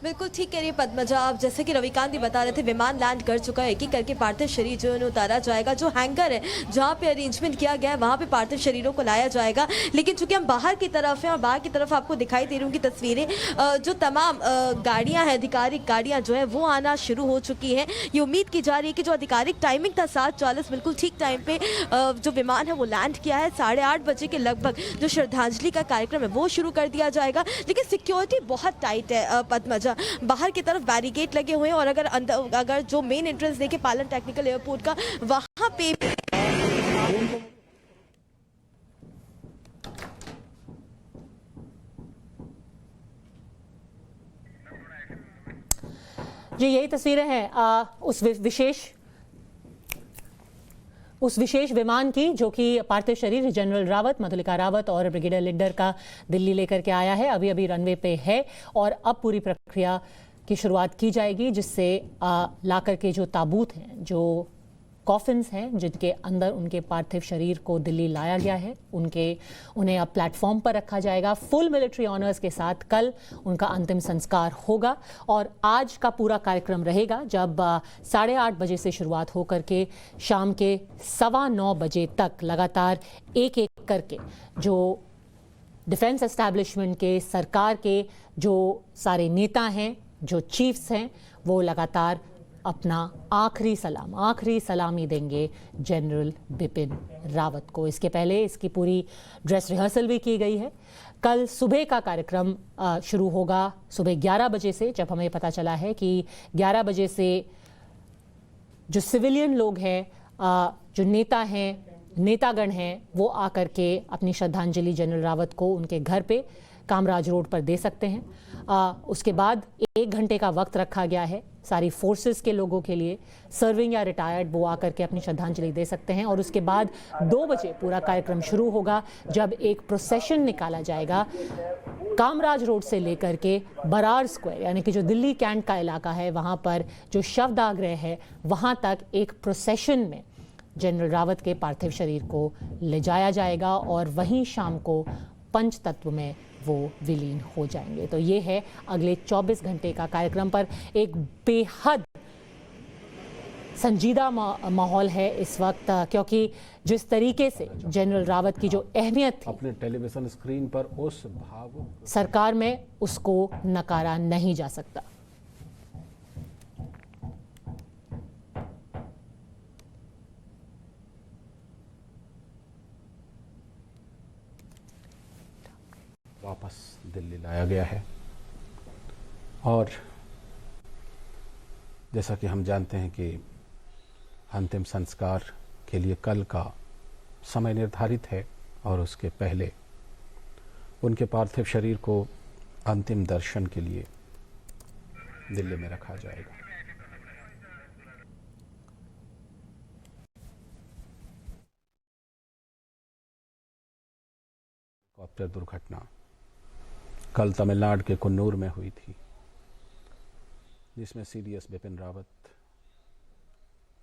बिल्कुल ठीक कह रही है पद्मजा। आप जैसे कि रविकांत भी बता रहे थे, विमान लैंड कर चुका है, एक एक करके पार्थिव शरीर जो है उन्हें उतारा जाएगा। जो हैंगर है जहाँ पे अरेंजमेंट किया गया है वहाँ पे पार्थिव शरीरों को लाया जाएगा। लेकिन चूंकि हम बाहर की तरफ हैं और बाहर की तरफ आपको दिखाई दे रही होंगी तस्वीरें, जो तमाम गाड़ियाँ हैं, आधिकारिक गाड़ियाँ जो है वो आना शुरू हो चुकी हैं। ये उम्मीद की जा रही है कि जो आधिकारिक टाइमिंग था 7:40 बिल्कुल ठीक टाइम पे जो विमान है वो लैंड किया है। 8:30 बजे के लगभग जो श्रद्धांजलि का कार्यक्रम है वो शुरू कर दिया जाएगा। लेकिन सिक्योरिटी बहुत टाइट है पद्मजा, बाहर की तरफ बैरिकेड लगे हुए हैं और अगर जो मेन एंट्रेंस देखे पालन टेक्निकल एयरपोर्ट का, वहां पे जी यही तस्वीरें हैं उस विशेष विमान की जो कि पार्थिव शरीर जनरल रावत, मधुलिका रावत और ब्रिगेडियर लिड्डर का दिल्ली लेकर के आया है। अभी अभी रनवे पे है और अब पूरी प्रक्रिया की शुरुआत की जाएगी, जिससे लाकर के जो ताबूत हैं, जो कॉफिन्स हैं जिनके अंदर उनके पार्थिव शरीर को दिल्ली लाया गया है, उन्हें अब प्लेटफॉर्म पर रखा जाएगा। फुल मिलिट्री ऑनर्स के साथ कल उनका अंतिम संस्कार होगा और आज का पूरा कार्यक्रम रहेगा, जब 8:30 बजे से शुरुआत होकर के शाम के 9:15 बजे तक लगातार एक एक करके जो डिफेंस एस्टैब्लिशमेंट के, सरकार के जो सारे नेता हैं, जो चीफ्स हैं, वो लगातार अपना आखिरी सलामी देंगे जनरल बिपिन रावत को। इसके पहले इसकी पूरी ड्रेस रिहर्सल भी की गई है। कल सुबह का कार्यक्रम शुरू होगा सुबह 11 बजे से, जब हमें पता चला है कि 11 बजे से जो सिविलियन लोग हैं, जो नेता हैं, नेतागण हैं, वो आकर के अपनी श्रद्धांजलि जनरल रावत को उनके घर पे कामराज रोड पर दे सकते हैं। उसके बाद 1 घंटे का वक्त रखा गया है सारी फोर्सेस के लोगों के लिए, सर्विंग या रिटायर्ड, वो आकर के अपनी श्रद्धांजलि दे सकते हैं। और उसके बाद 2 बजे पूरा कार्यक्रम शुरू होगा, जब एक प्रोसेशन निकाला जाएगा कामराज रोड से लेकर के बरार स्क्वायर, यानी कि जो दिल्ली कैंट का इलाका है, वहाँ पर जो शवदाह है वहाँ तक एक प्रोसेशन में जनरल रावत के पार्थिव शरीर को ले जाया जाएगा और वहीं शाम को पंचतत्व में वो विलीन हो जाएंगे। तो ये है अगले 24 घंटे का कार्यक्रम पर एक बेहद संजीदा माहौल है इस वक्त, क्योंकि जिस तरीके से जनरल रावत की जो अहमियत थी अपने टेलीविजन स्क्रीन पर उस भाव सरकार में, उसको नकारा नहीं जा सकता। वापस दिल्ली लाया गया है और जैसा कि हम जानते हैं कि अंतिम संस्कार के लिए कल का समय निर्धारित है और उसके पहले उनके पार्थिव शरीर को अंतिम दर्शन के लिए दिल्ली में रखा जाएगा। हेलीकॉप्टर दुर्घटना कल तमिलनाडु के कुन्नूर में हुई थी, जिसमें सीडीएस बिपिन रावत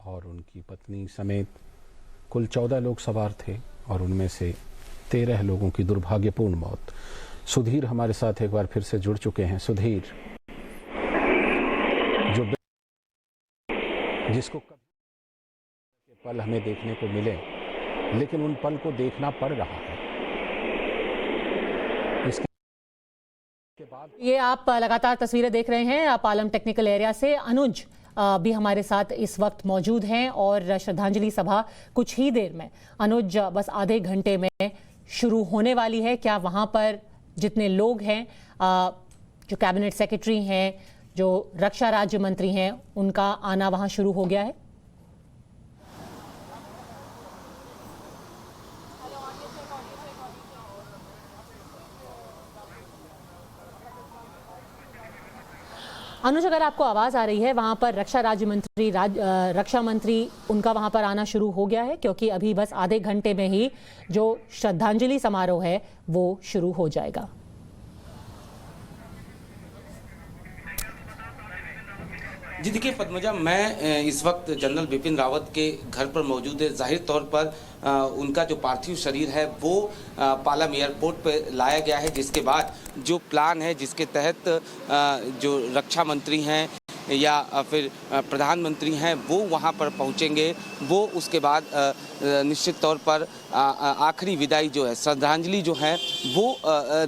और उनकी पत्नी समेत कुल 14 लोग सवार थे और उनमें से 13 लोगों की दुर्भाग्यपूर्ण मौत। सुधीर हमारे साथ एक बार फिर से जुड़ चुके हैं। सुधीर, जिसको कभी पल हमें देखने को मिले, लेकिन उन पल को देखना पड़ रहा है। ये आप लगातार तस्वीरें देख रहे हैं पालम टेक्निकल एरिया से। अनुज भी हमारे साथ इस वक्त मौजूद हैं और श्रद्धांजलि सभा कुछ ही देर में, अनुज, बस आधे घंटे में शुरू होने वाली है। क्या वहां पर जितने लोग हैं, जो कैबिनेट सेक्रेटरी हैं, जो रक्षा राज्य मंत्री हैं, उनका आना वहां शुरू हो गया है? अनुज, अगर आपको आवाज आ रही है, वहां पर रक्षा राज्य मंत्री, रक्षा मंत्री, उनका वहां पर आना शुरू हो गया है, क्योंकि अभी बस आधे घंटे में ही जो श्रद्धांजलि समारोह है वो शुरू हो जाएगा। जी देखिए पद्मजा, मैं इस वक्त जनरल बिपिन रावत के घर पर मौजूद है। जाहिर तौर पर उनका जो पार्थिव शरीर है वो पालम एयरपोर्ट पर लाया गया है, जिसके बाद जो प्लान है जिसके तहत जो रक्षा मंत्री हैं या फिर प्रधानमंत्री हैं वो वहां पर पहुंचेंगे। वो उसके बाद निश्चित तौर पर आखिरी विदाई जो है, श्रद्धांजलि जो है वो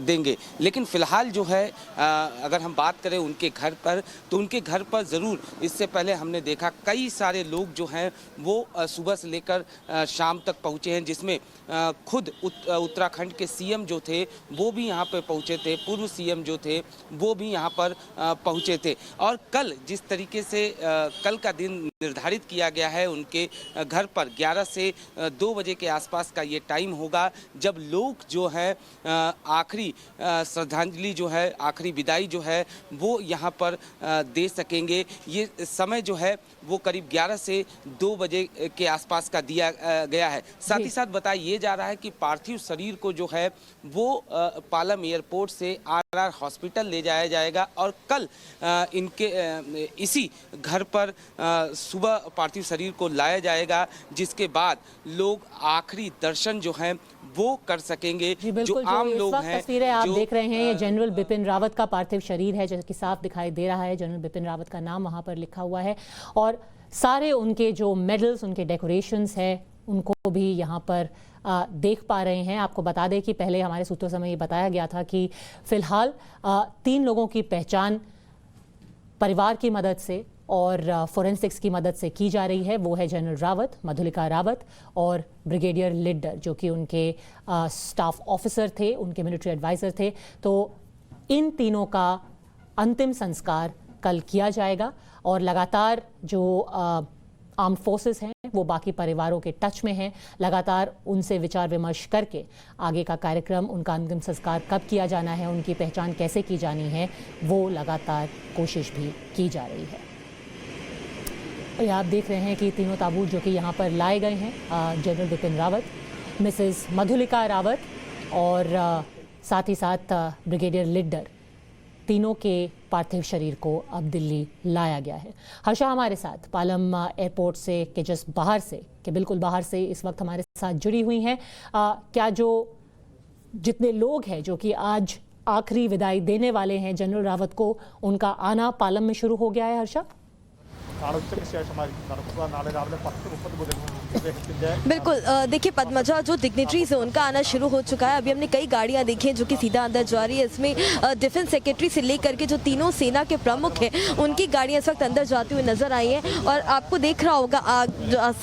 देंगे। लेकिन फ़िलहाल जो है अगर हम बात करें उनके घर पर, तो उनके घर पर ज़रूर इससे पहले हमने देखा कई सारे लोग जो हैं वो सुबह से लेकर शाम तक पहुँचे हैं, जिसमें खुद उत्तराखंड के सीएम जो थे वो भी यहाँ पर पहुँचे थे, पूर्व सीएम जो थे वो भी यहाँ पर पहुँचे थे। और कल जिस तरीके से कल का दिन निर्धारित किया गया है उनके घर पर 11 से 2 बजे के आसपास का ये टाइम होगा, जब लोग जो है आखिरी श्रद्धांजलि जो है, आखिरी विदाई जो है वो यहाँ पर दे सकेंगे। ये समय जो है वो करीब 11 से 2 बजे के आसपास का दिया गया है। साथ ही साथ बताया जा रहा है कि पार्थिव शरीर को जो है वो पालम एयरपोर्ट से आरआर हॉस्पिटल ले जाया जाएगा और कल इनके इसी घर पर सुबह पार्थिव शरीर को लाया जाएगा, जिसके बाद लोग आखिरी दर्शन जो हैं वो कर सकेंगे। जो आम लोग हैं, तस्वीरें आप देख रहे हैं, ये जनरल बिपिन रावत का पार्थिव शरीर है, जैसे कि साफ दिखाई दे रहा है। जनरल बिपिन रावत का नाम वहां पर लिखा हुआ है और सारे उनके जो मेडल्स, उनके डेकोरेशंस है, उनको भी यहाँ पर देख पा रहे हैं। आपको बता दें कि पहले हमारे सूत्रों से ये बताया गया था कि फिलहाल 3 लोगों की पहचान परिवार की मदद से और फोरेंसिक्स की मदद से की जा रही है। वो है जनरल रावत, मधुलिका रावत और ब्रिगेडियर लिड्डर, जो कि उनके स्टाफ ऑफिसर थे, उनके मिलिट्री एडवाइज़र थे। तो इन तीनों का अंतिम संस्कार कल किया जाएगा और लगातार जो आर्म्ड फोर्सेस हैं वो बाकी परिवारों के टच में हैं, लगातार उनसे विचार विमर्श करके आगे का कार्यक्रम, उनका अंतिम संस्कार कब किया जाना है, उनकी पहचान कैसे की जानी है, वो लगातार कोशिश भी की जा रही है। और आप देख रहे हैं कि तीनों ताबूत जो कि यहाँ पर लाए गए हैं, जनरल बिपिन रावत, मिसेस मधुलिका रावत और साथ ही साथ ब्रिगेडियर लिड्डर, तीनों के पार्थिव शरीर को अब दिल्ली लाया गया है। हर्षा हमारे साथ पालम एयरपोर्ट से के जस्ट बाहर से, के बिल्कुल बाहर से इस वक्त हमारे साथ जुड़ी हुई हैं। क्या जो जितने लोग हैं जो कि आज आखिरी विदाई देने वाले हैं जनरल रावत को, उनका आना पालम में शुरू हो गया है हर्षा? बिल्कुल, देखिए पद्मजा, जो डिग्नेटरीज है उनका आना शुरू हो चुका है। अभी हमने कई गाड़ियां देखी हैं जो कि सीधा अंदर जा रही है। इसमें डिफेंस सेक्रेटरी से लेकर के जो तीनों सेना के प्रमुख हैं उनकी गाड़ियां इस वक्त अंदर जाती हुई नजर आई हैं। और आपको देख रहा होगा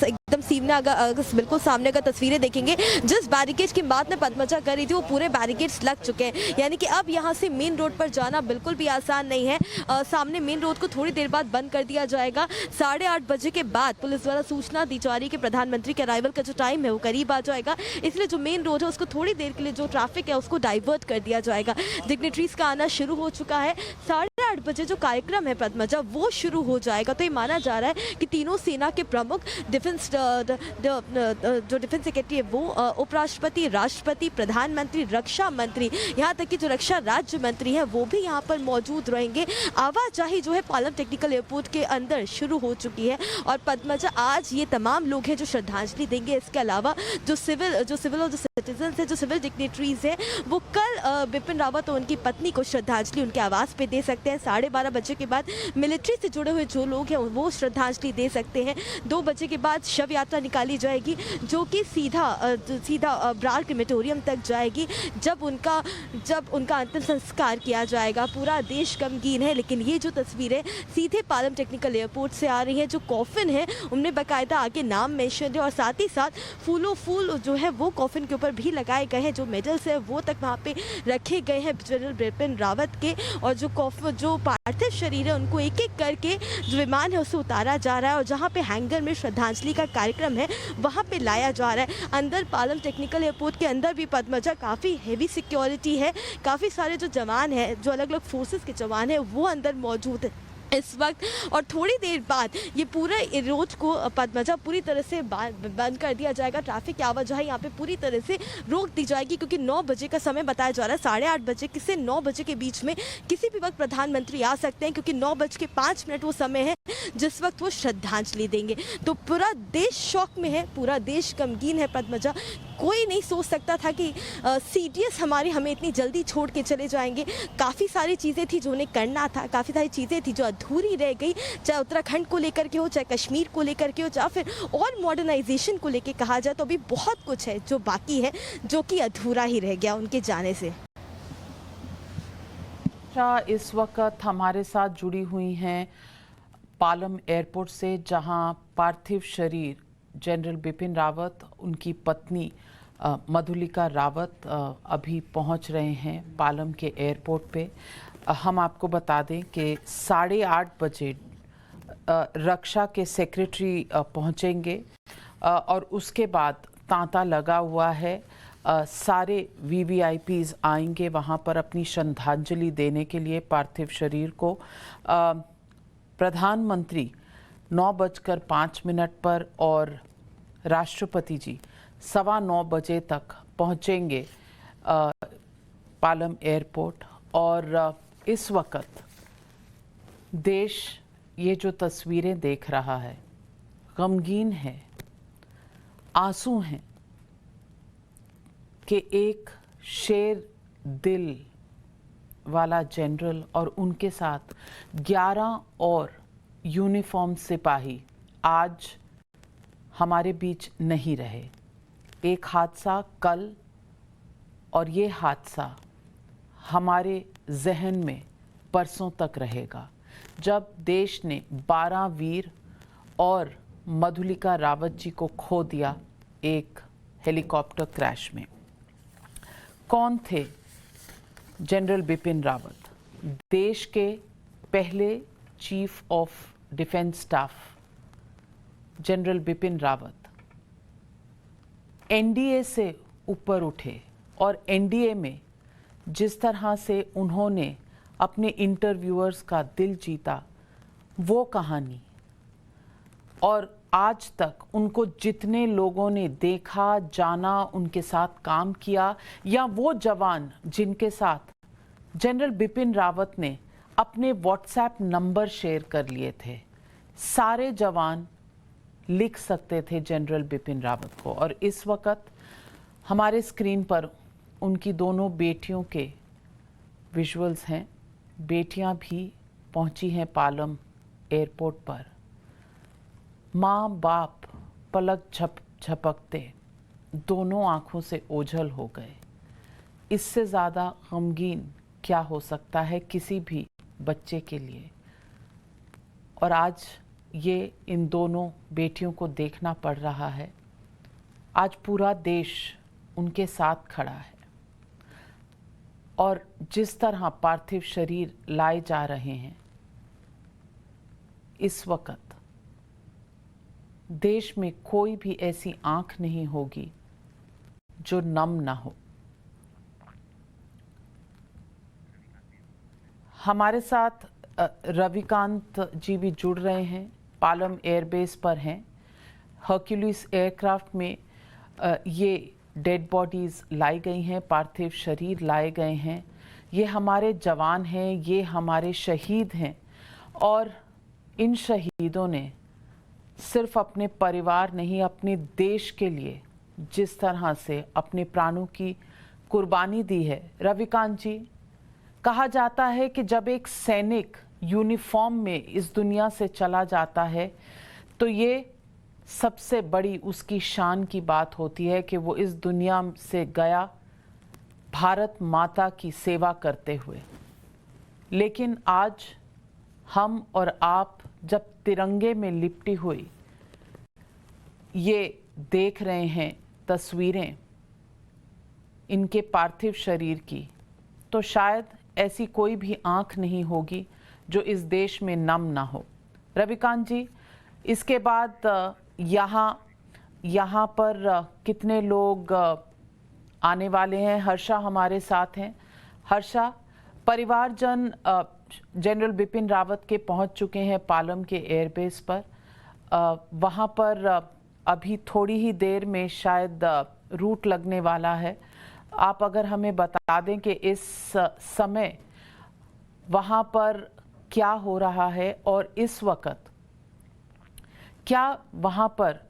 एकदम सीमने अगर बिल्कुल सामने अगर तस्वीरें देखेंगे, जिस बैरिकेड की बात में पद्मजा कर रही थी वो पूरे बैरिकेड्स लग चुके हैं। यानी कि अब यहाँ से मेन रोड पर जाना बिल्कुल भी आसान नहीं है। सामने मेन रोड को थोड़ी देर बाद बंद कर दिया जाएगा। 8:30 बजे के बाद पुलिस द्वारा सूचना दी जा रही है कि प्रधानमंत्री के अराइवल का जो टाइम है वो करीब आ जाएगा, इसलिए जो मेन रोड है उसको थोड़ी देर के लिए जो ट्रैफिक है उसको डाइवर्ट कर दिया जाएगा। डिग्नेटरीज का आना शुरू हो चुका है। 8:30 बजे जो कार्यक्रम है पद्मजा वो शुरू हो जाएगा। तो ये माना जा रहा है कि तीनों सेना के प्रमुख, डिफेंस जो डिफेंस सेक्रेटरी है वो, उपराष्ट्रपति, राष्ट्रपति, प्रधानमंत्री, रक्षा मंत्री, यहाँ तक कि जो रक्षा राज्य मंत्री हैं वो भी यहाँ पर मौजूद रहेंगे। आवाजाही जो है पालम टेक्निकल एयरपोर्ट के अंदर शुरू हो चुकी है। और पद्मजा, आज ये तमाम लोग हैं जो श्रद्धांजलि देंगे। इसके अलावा जो सिविल और जो सिटीजन है, जो सिविल डिग्नेटरीज हैं, वो कल बिपिन रावत और उनकी पत्नी को श्रद्धांजलि उनके आवास पे दे सकते हैं। 12:30 बजे के बाद मिलिट्री से जुड़े हुए जो लोग हैं वो श्रद्धांजलि दे सकते हैं। 2 बजे के बाद शव यात्रा निकाली जाएगी जो कि सीधा ब्रार क्रिमेटोरियम तक जाएगी, जब उनका अंतिम संस्कार किया जाएगा। पूरा देश गमगीन है, लेकिन ये जो तस्वीरें सीधे पालम टेक्निकल एयरपोर्ट से आ रही हैं, जो कॉफिन है उनमें बाकायदा आगे नाम मेंशन है और साथ ही साथ फूल जो है वो कॉफिन के ऊपर भी लगाए गए हैं। जो मेडल्स है वो तक वहाँ पे रखे गए हैं जनरल बिपिन रावत के। और जो पार्थिव शरीर है उनको एक एक करके जो विमान है उसे उतारा जा रहा है और जहाँ पे हैंगर में श्रद्धांजलि का कार्यक्रम है वहाँ पे लाया जा रहा है। अंदर पालम टेक्निकल एयरपोर्ट के अंदर भी पद्मजा काफ़ी हेवी सिक्योरिटी है। काफ़ी सारे जो जवान हैं, जो अलग अलग फोर्सेस के जवान हैं वो अंदर मौजूद है। इस वक्त, और थोड़ी देर बाद ये पूरा रोड को पदमजा पूरी तरह से बंद कर दिया जाएगा। ट्रैफिक की आवाजाही यहाँ पे पूरी तरह से रोक दी जाएगी, क्योंकि 9 बजे का समय बताया जा रहा है। 8:30 बजे से 9 बजे के बीच में किसी भी वक्त प्रधानमंत्री आ सकते हैं, क्योंकि 9:05 वो समय है जिस वक्त वो श्रद्धांजलि देंगे। तो पूरा देश शौक में है, पूरा देश गमगीन है पदमजा। कोई नहीं सोच सकता था कि CDS हमें इतनी जल्दी छोड़ के चले जाएंगे। काफ़ी सारी चीज़ें थी जो उन्हें करना था, काफ़ी सारी चीज़ें थी जो अधूरी रह गई, चाहे उत्तराखंड को लेकर के हो, चाहे कश्मीर को लेकर के हो, चाहे फिर और मॉडर्नाइजेशन को लेकर कहा जाए, तो अभी बहुत कुछ है जो बाकी है, जो कि अधूरा ही रह गया उनके जाने से। इस वक्त हमारे साथ जुड़ी हुई हैं पालम एयरपोर्ट से, जहां पार्थिव शरीर जनरल बिपिन रावत, उनकी पत्नी मधुलिका रावत अभी पहुंच रहे हैं पालम के एयरपोर्ट पे। हम आपको बता दें कि 8:30 बजे रक्षा के सेक्रेटरी पहुंचेंगे और उसके बाद तांता लगा हुआ है। सारे VVIPs आएंगे वहां पर अपनी श्रद्धांजलि देने के लिए पार्थिव शरीर को। प्रधानमंत्री 9:05 पर और राष्ट्रपति जी 9:15 बजे तक पहुंचेंगे पालम एयरपोर्ट। और इस वक्त देश ये जो तस्वीरें देख रहा है गमगीन है, आंसू हैं कि एक शेर दिल वाला जनरल और उनके साथ 11 और यूनिफॉर्म सिपाही आज हमारे बीच नहीं रहे। एक हादसा कल, और ये हादसा हमारे जहन में परसों तक रहेगा, जब देश ने 12 वीर और मधुलिका रावत जी को खो दिया एक हेलीकॉप्टर क्रैश में। कौन थे जनरल बिपिन रावत? देश के पहले chief of defence staff general Bipin Rawat NDA से ऊपर उठे, और NDA में जिस तरह से उन्होंने अपने इंटरव्यूअर्स का दिल जीता, वो कहानी, और आज तक उनको जितने लोगों ने देखा, जाना, उनके साथ काम किया, या वो जवान जिनके साथ जनरल बिपिन रावत ने अपने WhatsApp नंबर शेयर कर लिए थे, सारे जवान लिख सकते थे जनरल बिपिन रावत को। और इस वक्त हमारे स्क्रीन पर उनकी दोनों बेटियों के विजुअल्स हैं। बेटियां भी पहुंची हैं पालम एयरपोर्ट पर। माँ बाप पलक झपकते दोनों आंखों से ओझल हो गए। इससे ज़्यादा गमगीन क्या हो सकता है किसी भी बच्चे के लिए। और आज ये इन दोनों बेटियों को देखना पड़ रहा है। आज पूरा देश उनके साथ खड़ा है, और जिस तरह पार्थिव शरीर लाए जा रहे हैं, इस वक्त देश में कोई भी ऐसी आंख नहीं होगी जो नम ना हो। हमारे साथ रविकांत जी भी जुड़ रहे हैं, पालम एयरबेस पर हैं। हर्क्यूलिस एयरक्राफ्ट में ये डेड बॉडीज़ लाई गई हैं, पार्थिव शरीर लाए गए हैं। ये हमारे जवान हैं, ये हमारे शहीद हैं, और इन शहीदों ने सिर्फ अपने परिवार नहीं, अपने देश के लिए जिस तरह से अपने प्राणों की कुर्बानी दी है। रविकांत जी, कहा जाता है कि जब एक सैनिक यूनिफॉर्म में इस दुनिया से चला जाता है तो ये सबसे बड़ी उसकी शान की बात होती है कि वो इस दुनिया से गया भारत माता की सेवा करते हुए। लेकिन आज हम और आप जब तिरंगे में लिपटी हुई ये देख रहे हैं तस्वीरें इनके पार्थिव शरीर की, तो शायद ऐसी कोई भी आंख नहीं होगी जो इस देश में नम ना हो। रविकांत जी, इसके बाद यहाँ पर कितने लोग आने वाले हैं? हर्षा हमारे साथ हैं। हर्षा, परिवारजन जनरल बिपिन रावत के पहुंच चुके हैं पालम के एयरबेस पर। वहां पर अभी थोड़ी ही देर में शायद रूट लगने वाला है। आप अगर हमें बता दें कि इस समय वहां पर क्या हो रहा है और इस वक्त क्या वहां पर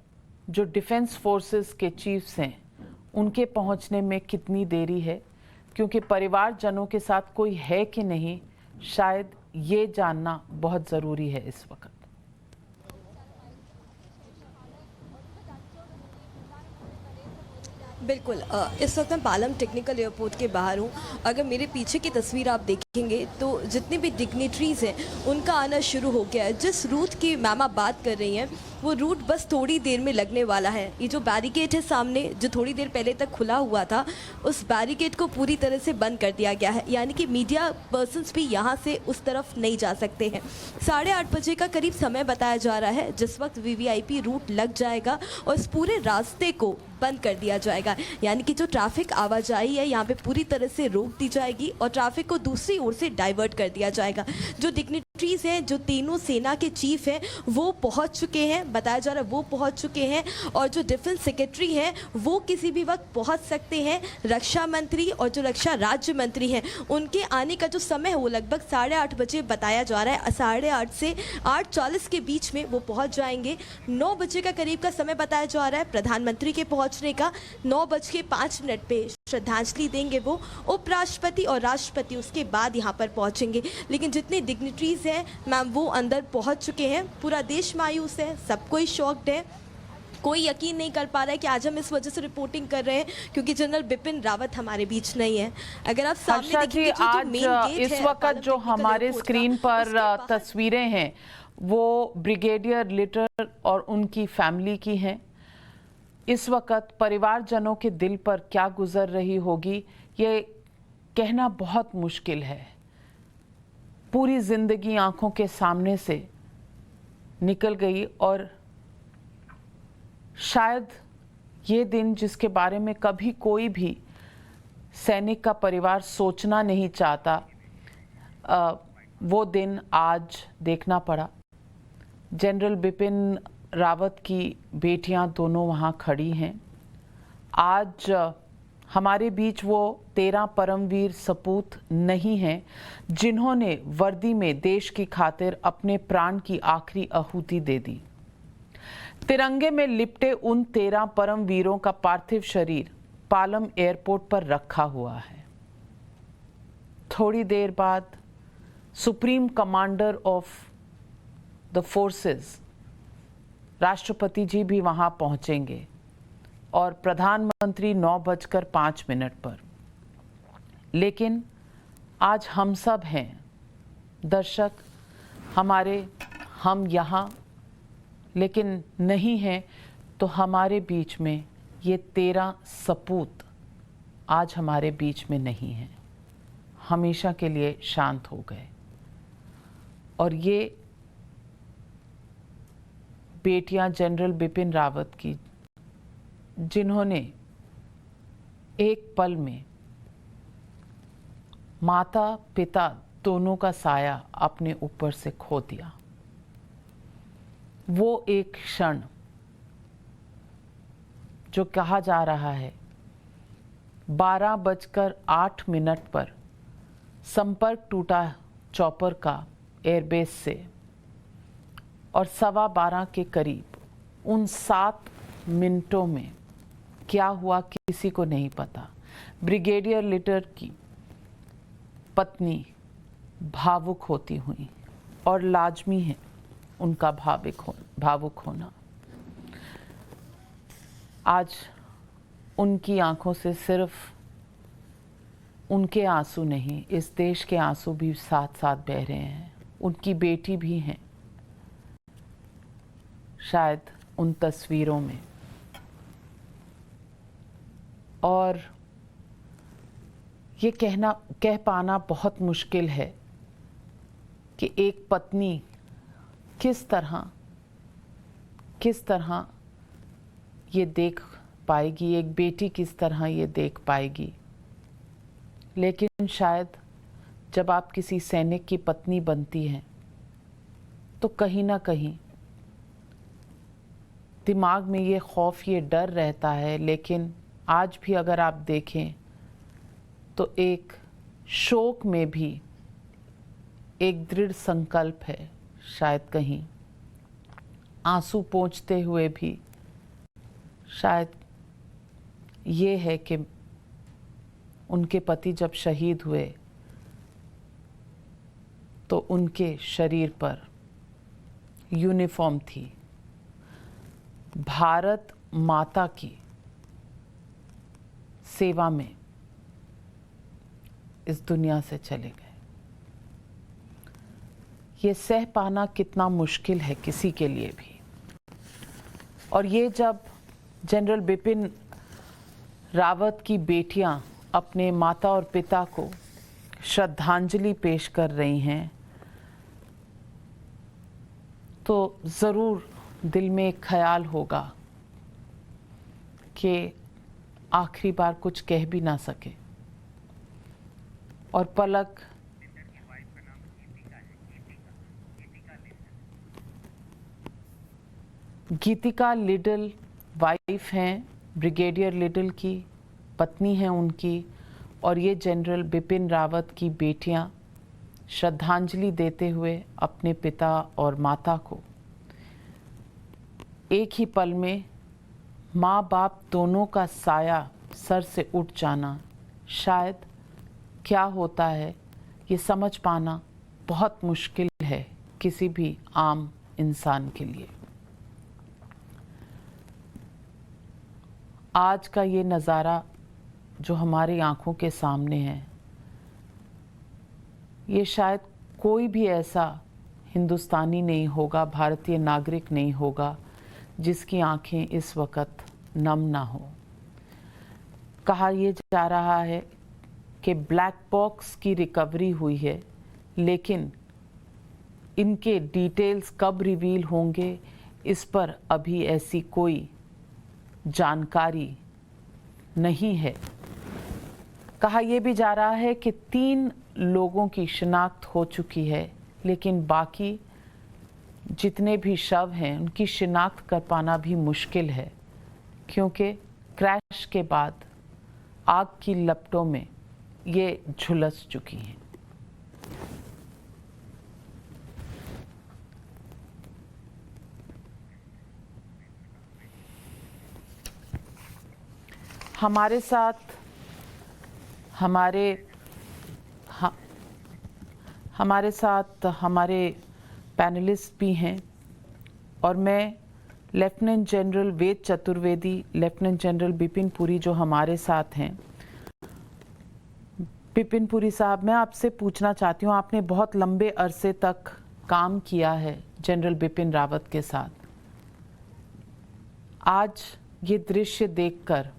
जो डिफेंस फोर्सेस के चीफ्स हैं उनके पहुंचने में कितनी देरी है, क्योंकि परिवारजनों के साथ कोई है कि नहीं, शायद ये जानना बहुत ज़रूरी है इस वक्त। बिल्कुल इस वक्त मैं पालम टेक्निकल एयरपोर्ट के बाहर हूँ। अगर मेरे पीछे की तस्वीर आप देखेंगे तो जितने भी डिग्निटरीज़ हैं उनका आना शुरू हो गया है। जिस रूट की मैम आप बात कर रही हैं वो रूट बस थोड़ी देर में लगने वाला है। ये जो बैरिकेड है सामने, जो थोड़ी देर पहले तक खुला हुआ था, उस बैरिकेड को पूरी तरह से बंद कर दिया गया है, यानी कि मीडिया पर्सन्स भी यहाँ से उस तरफ नहीं जा सकते हैं। 8:30 बजे का करीब समय बताया जा रहा है जिस वक्त वीवीआईपी रूट लग जाएगा और इस पूरे रास्ते को बंद कर दिया जाएगा, यानी कि जो ट्रैफिक आवाजाही है यहाँ पे पूरी तरह से रोक दी जाएगी और ट्रैफिक को दूसरी ओर से डाइवर्ट कर दिया जाएगा। जो डिग्निटरीज हैं, जो तीनों सेना के चीफ हैं, वो पहुंच चुके हैं, बताया जा रहा है वो पहुंच चुके हैं, और जो डिफेंस सेक्रेटरी हैं वो किसी भी वक्त पहुंच सकते हैं। रक्षा मंत्री और जो रक्षा राज्य मंत्री हैं उनके आने का जो समय है वो लगभग 8:30 बजे बताया जा रहा है। 8:30 से 8:40 के बीच में वो पहुंच जाएंगे। 9 बजे का करीब का समय बताया जा रहा है प्रधानमंत्री के पहुंचने का। 9:05 पे श्रद्धांजलि देंगे वो। उपराष्ट्रपति और राष्ट्रपति उसके बाद यहाँ पर पहुंचेंगे। लेकिन जितने डिग्निटरीज हैं मैम वो अंदर पहुंच चुके हैं। पूरा देश मायूस है, सब कोई शॉक्ड है। कोई यकीन नहीं कर पा रहा है कि आज हम इस वजह से रिपोर्टिंग कर रहे हैं क्योंकि जनरल बिपिन रावत हमारे बीच नहीं है। अगर आप सामने देखेंगे जो मेन गेट इस है, वक्त जो हमारे स्क्रीन पर तस्वीरें हैं वो ब्रिगेडियर लिटर और उनकी फैमिली की हैं। इस वक्त परिवारजनों के दिल पर क्या गुजर रही होगी ये कहना बहुत मुश्किल है। पूरी जिंदगी आंखों के सामने से निकल गई और शायद ये दिन जिसके बारे में कभी कोई भी सैनिक का परिवार सोचना नहीं चाहता, वो दिन आज देखना पड़ा। जनरल बिपिन रावत की बेटियां दोनों वहाँ खड़ी हैं। आज हमारे बीच वो 13 परमवीर सपूत नहीं हैं जिन्होंने वर्दी में देश की खातिर अपने प्राण की आखिरी आहुति दे दी। तिरंगे में लिपटे उन 13 परमवीरों का पार्थिव शरीर पालम एयरपोर्ट पर रखा हुआ है। थोड़ी देर बाद supreme commander of the forces राष्ट्रपति जी भी वहां पहुंचेंगे और प्रधानमंत्री 9:05 पर। लेकिन आज हम सब हैं दर्शक, हम यहाँ लेकिन नहीं हैं, तो हमारे बीच में ये 13 सपूत आज हमारे बीच में नहीं हैं, हमेशा के लिए शांत हो गए। और ये बेटियां जनरल बिपिन रावत की जिन्होंने एक पल में माता पिता दोनों का साया अपने ऊपर से खो दिया। वो एक क्षण जो कहा जा रहा है 12:08 पर संपर्क टूटा चॉपर का एयरबेस से और 12:15 के करीब उन 7 मिनटों में क्या हुआ किसी को नहीं पता। ब्रिगेडियर लिटर की पत्नी भावुक होती हुई, और लाजमी है उनका भावुक होना। आज उनकी आंखों से सिर्फ उनके आंसू नहीं, इस देश के आंसू भी साथ साथ बह रहे हैं। उनकी बेटी भी हैं शायद उन तस्वीरों में। और ये कह पाना बहुत मुश्किल है कि एक पत्नी किस तरह ये देख पाएगी, एक बेटी किस तरह ये देख पाएगी। लेकिन शायद जब आप किसी सैनिक की पत्नी बनती हैं तो कहीं ना कहीं दिमाग में ये खौफ, ये डर रहता है। लेकिन आज भी अगर आप देखें तो एक शोक में भी एक दृढ़ संकल्प है, शायद कहीं आंसू पोंछते हुए भी शायद ये है कि उनके पति जब शहीद हुए तो उनके शरीर पर यूनिफॉर्म थी, भारत माता की सेवा में इस दुनिया से चले गए। ये सह पाना कितना मुश्किल है किसी के लिए भी। और ये जब जनरल बिपिन रावत की बेटियां अपने माता और पिता को श्रद्धांजलि पेश कर रही हैं तो ज़रूर दिल में एक ख्याल होगा कि आखिरी बार कुछ कह भी ना सके। और पलक गीतिका लिडल वाइफ हैं, ब्रिगेडियर लिडल की पत्नी हैं उनकी, और ये जनरल बिपिन रावत की बेटियां श्रद्धांजलि देते हुए अपने पिता और माता को एक ही पल में माँ बाप दोनों का साया सर से उठ जाना, शायद क्या होता है ये समझ पाना बहुत मुश्किल है किसी भी आम इंसान के लिए। आज का ये नज़ारा जो हमारी आंखों के सामने है, ये शायद कोई भी ऐसा हिंदुस्तानी नहीं होगा, भारतीय नागरिक नहीं होगा जिसकी आंखें इस वक्त नम ना हो। कहा यह जा रहा है कि ब्लैक बॉक्स की रिकवरी हुई है, लेकिन इनके डिटेल्स कब रिवील होंगे इस पर अभी ऐसी कोई जानकारी नहीं है। कहा यह भी जा रहा है कि 3 लोगों की शिनाख्त हो चुकी है, लेकिन बाकी जितने भी शव हैं उनकी शिनाख्त कर पाना भी मुश्किल है, क्योंकि क्रैश के बाद आग की लपटों में ये झुलस चुकी हैं। हमारे साथ हमारे पैनलिस्ट भी हैं, और मैं lieutenant general Ved Chaturvedi, lieutenant general Bipin Puri जो हमारे साथ हैं। बिपिन पुरी साहब, मैं आपसे पूछना चाहती हूँ, आपने बहुत लंबे अरसे तक काम किया है जनरल बिपिन रावत के साथ। आज ये दृश्य देखकर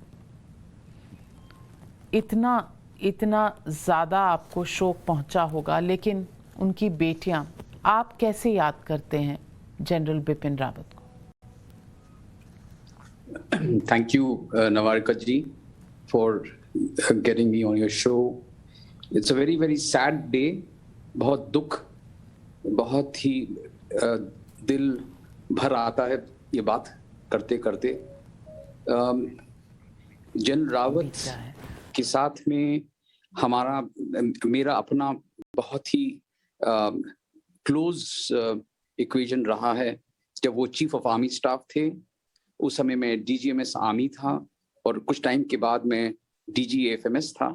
इतना ज़्यादा आपको शोक पहुंचा होगा, लेकिन उनकी बेटियां, आप कैसे याद करते हैं जनरल बिपिन रावत को? Thank you, Navarika ji, for getting me on your show. It's a very, very sad day. बहुत दुख, बहुत ही दिल भर आता है ये बात करते करते। जनरल रावत के साथ में मेरा अपना बहुत ही क्लोज इक्वेशन रहा है। जब वो चीफ ऑफ आर्मी स्टाफ थे, उस समय मैं DGMS आर्मी था, और कुछ टाइम के बाद मैं DG AFMS था।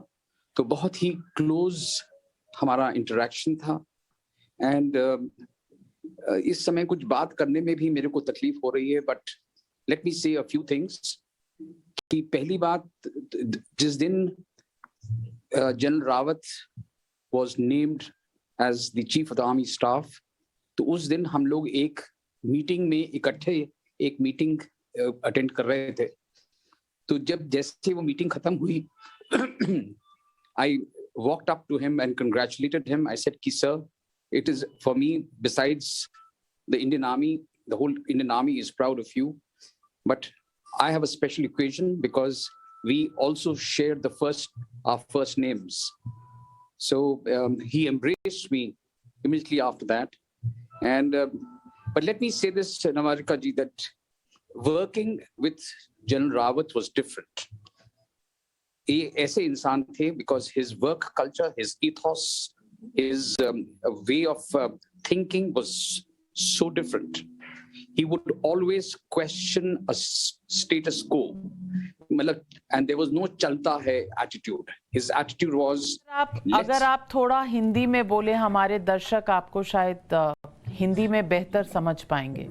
तो बहुत ही क्लोज हमारा इंटरेक्शन था। एंड इस समय कुछ बात करने में भी मेरे को तकलीफ हो रही है, बट लेट मी से अ फ्यू थिंग्स। कि पहली बात, जिस दिन general Rawat was named as the chief of the army staff, तो उस दिन हम लोग एक मीटिंग में इकट्ठे एक मीटिंग अटेंड कर रहे थे। तो जब जैसे वो मीटिंग खत्म हुई, I walked up to him and congratulated him. I said, "Ki sir, it is for me, besides the Indian Army, the whole Indian Army is proud of you. But I have a special equation because we also share our first names. So he embraced me immediately after that. And but let me say this, Navarika ji, that working with General Rawat was different. ये ऐसे इंसान थे because his work culture, his ethos, his way of thinking was so different. He would always question a status quo, and there was no chalta hai attitude. His attitude was. अगर आप थोड़ा हिंदी में बोले, हमारे दर्शक आपको शायद हिंदी में बेहतर समझ पाएंगे।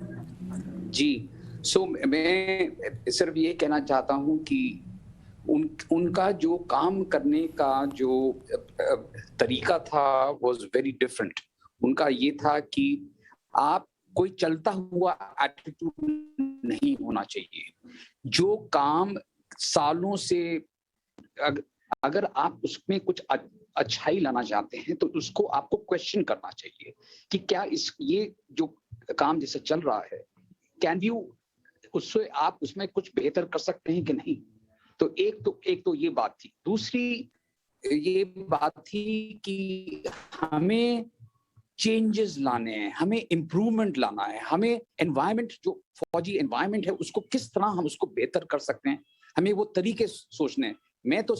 जी, सो मैं सिर्फ ये कहना चाहता हूँ कि उनका जो काम करने का जो तरीका था was very different. उनका ये था कि आप कोई चलता हुआ एटीट्यूड नहीं होना चाहिए। जो काम सालों से अगर आप उसमें कुछ अच्छाई लाना चाहते हैं तो उसको आपको क्वेश्चन करना चाहिए कि क्या ये जो काम जैसे चल रहा है, कैन यू उससे आप उसमें कुछ बेहतर कर सकते हैं कि नहीं। तो एक तो ये बात थी। दूसरी ये बात थी कि हमें चेंजेस लाने हैं, हमें इम्प्रूवमेंट लाना है, हमें एनवायरनमेंट जो फौजी एनवायरनमेंट है उसको किस तरह हम उसको बेहतर कर सकते हैं, हमें वो तरीके सोचने हैं। मैं तो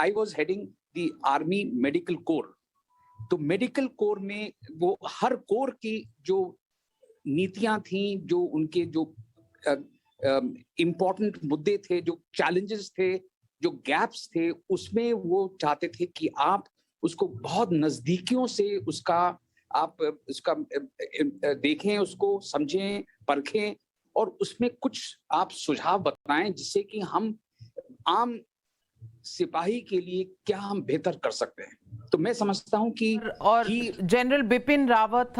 I was heading the army medical corps, तो मेडिकल कोर में वो हर कोर की जो नीतियां थी, जो उनके जो इम्पोर्टेंट मुद्दे थे, जो चैलेंजेस थे, जो गैप्स थे, उसमें वो चाहते थे कि आप उसको बहुत नजदीकियों से आप उसका देखें, उसको समझें, परखें और उसमें कुछ आप सुझाव बताएं जिससे कि हम आम सिपाही के लिए क्या हम बेहतर कर सकते हैं। तो मैं समझता हूं कि और जनरल बिपिन रावत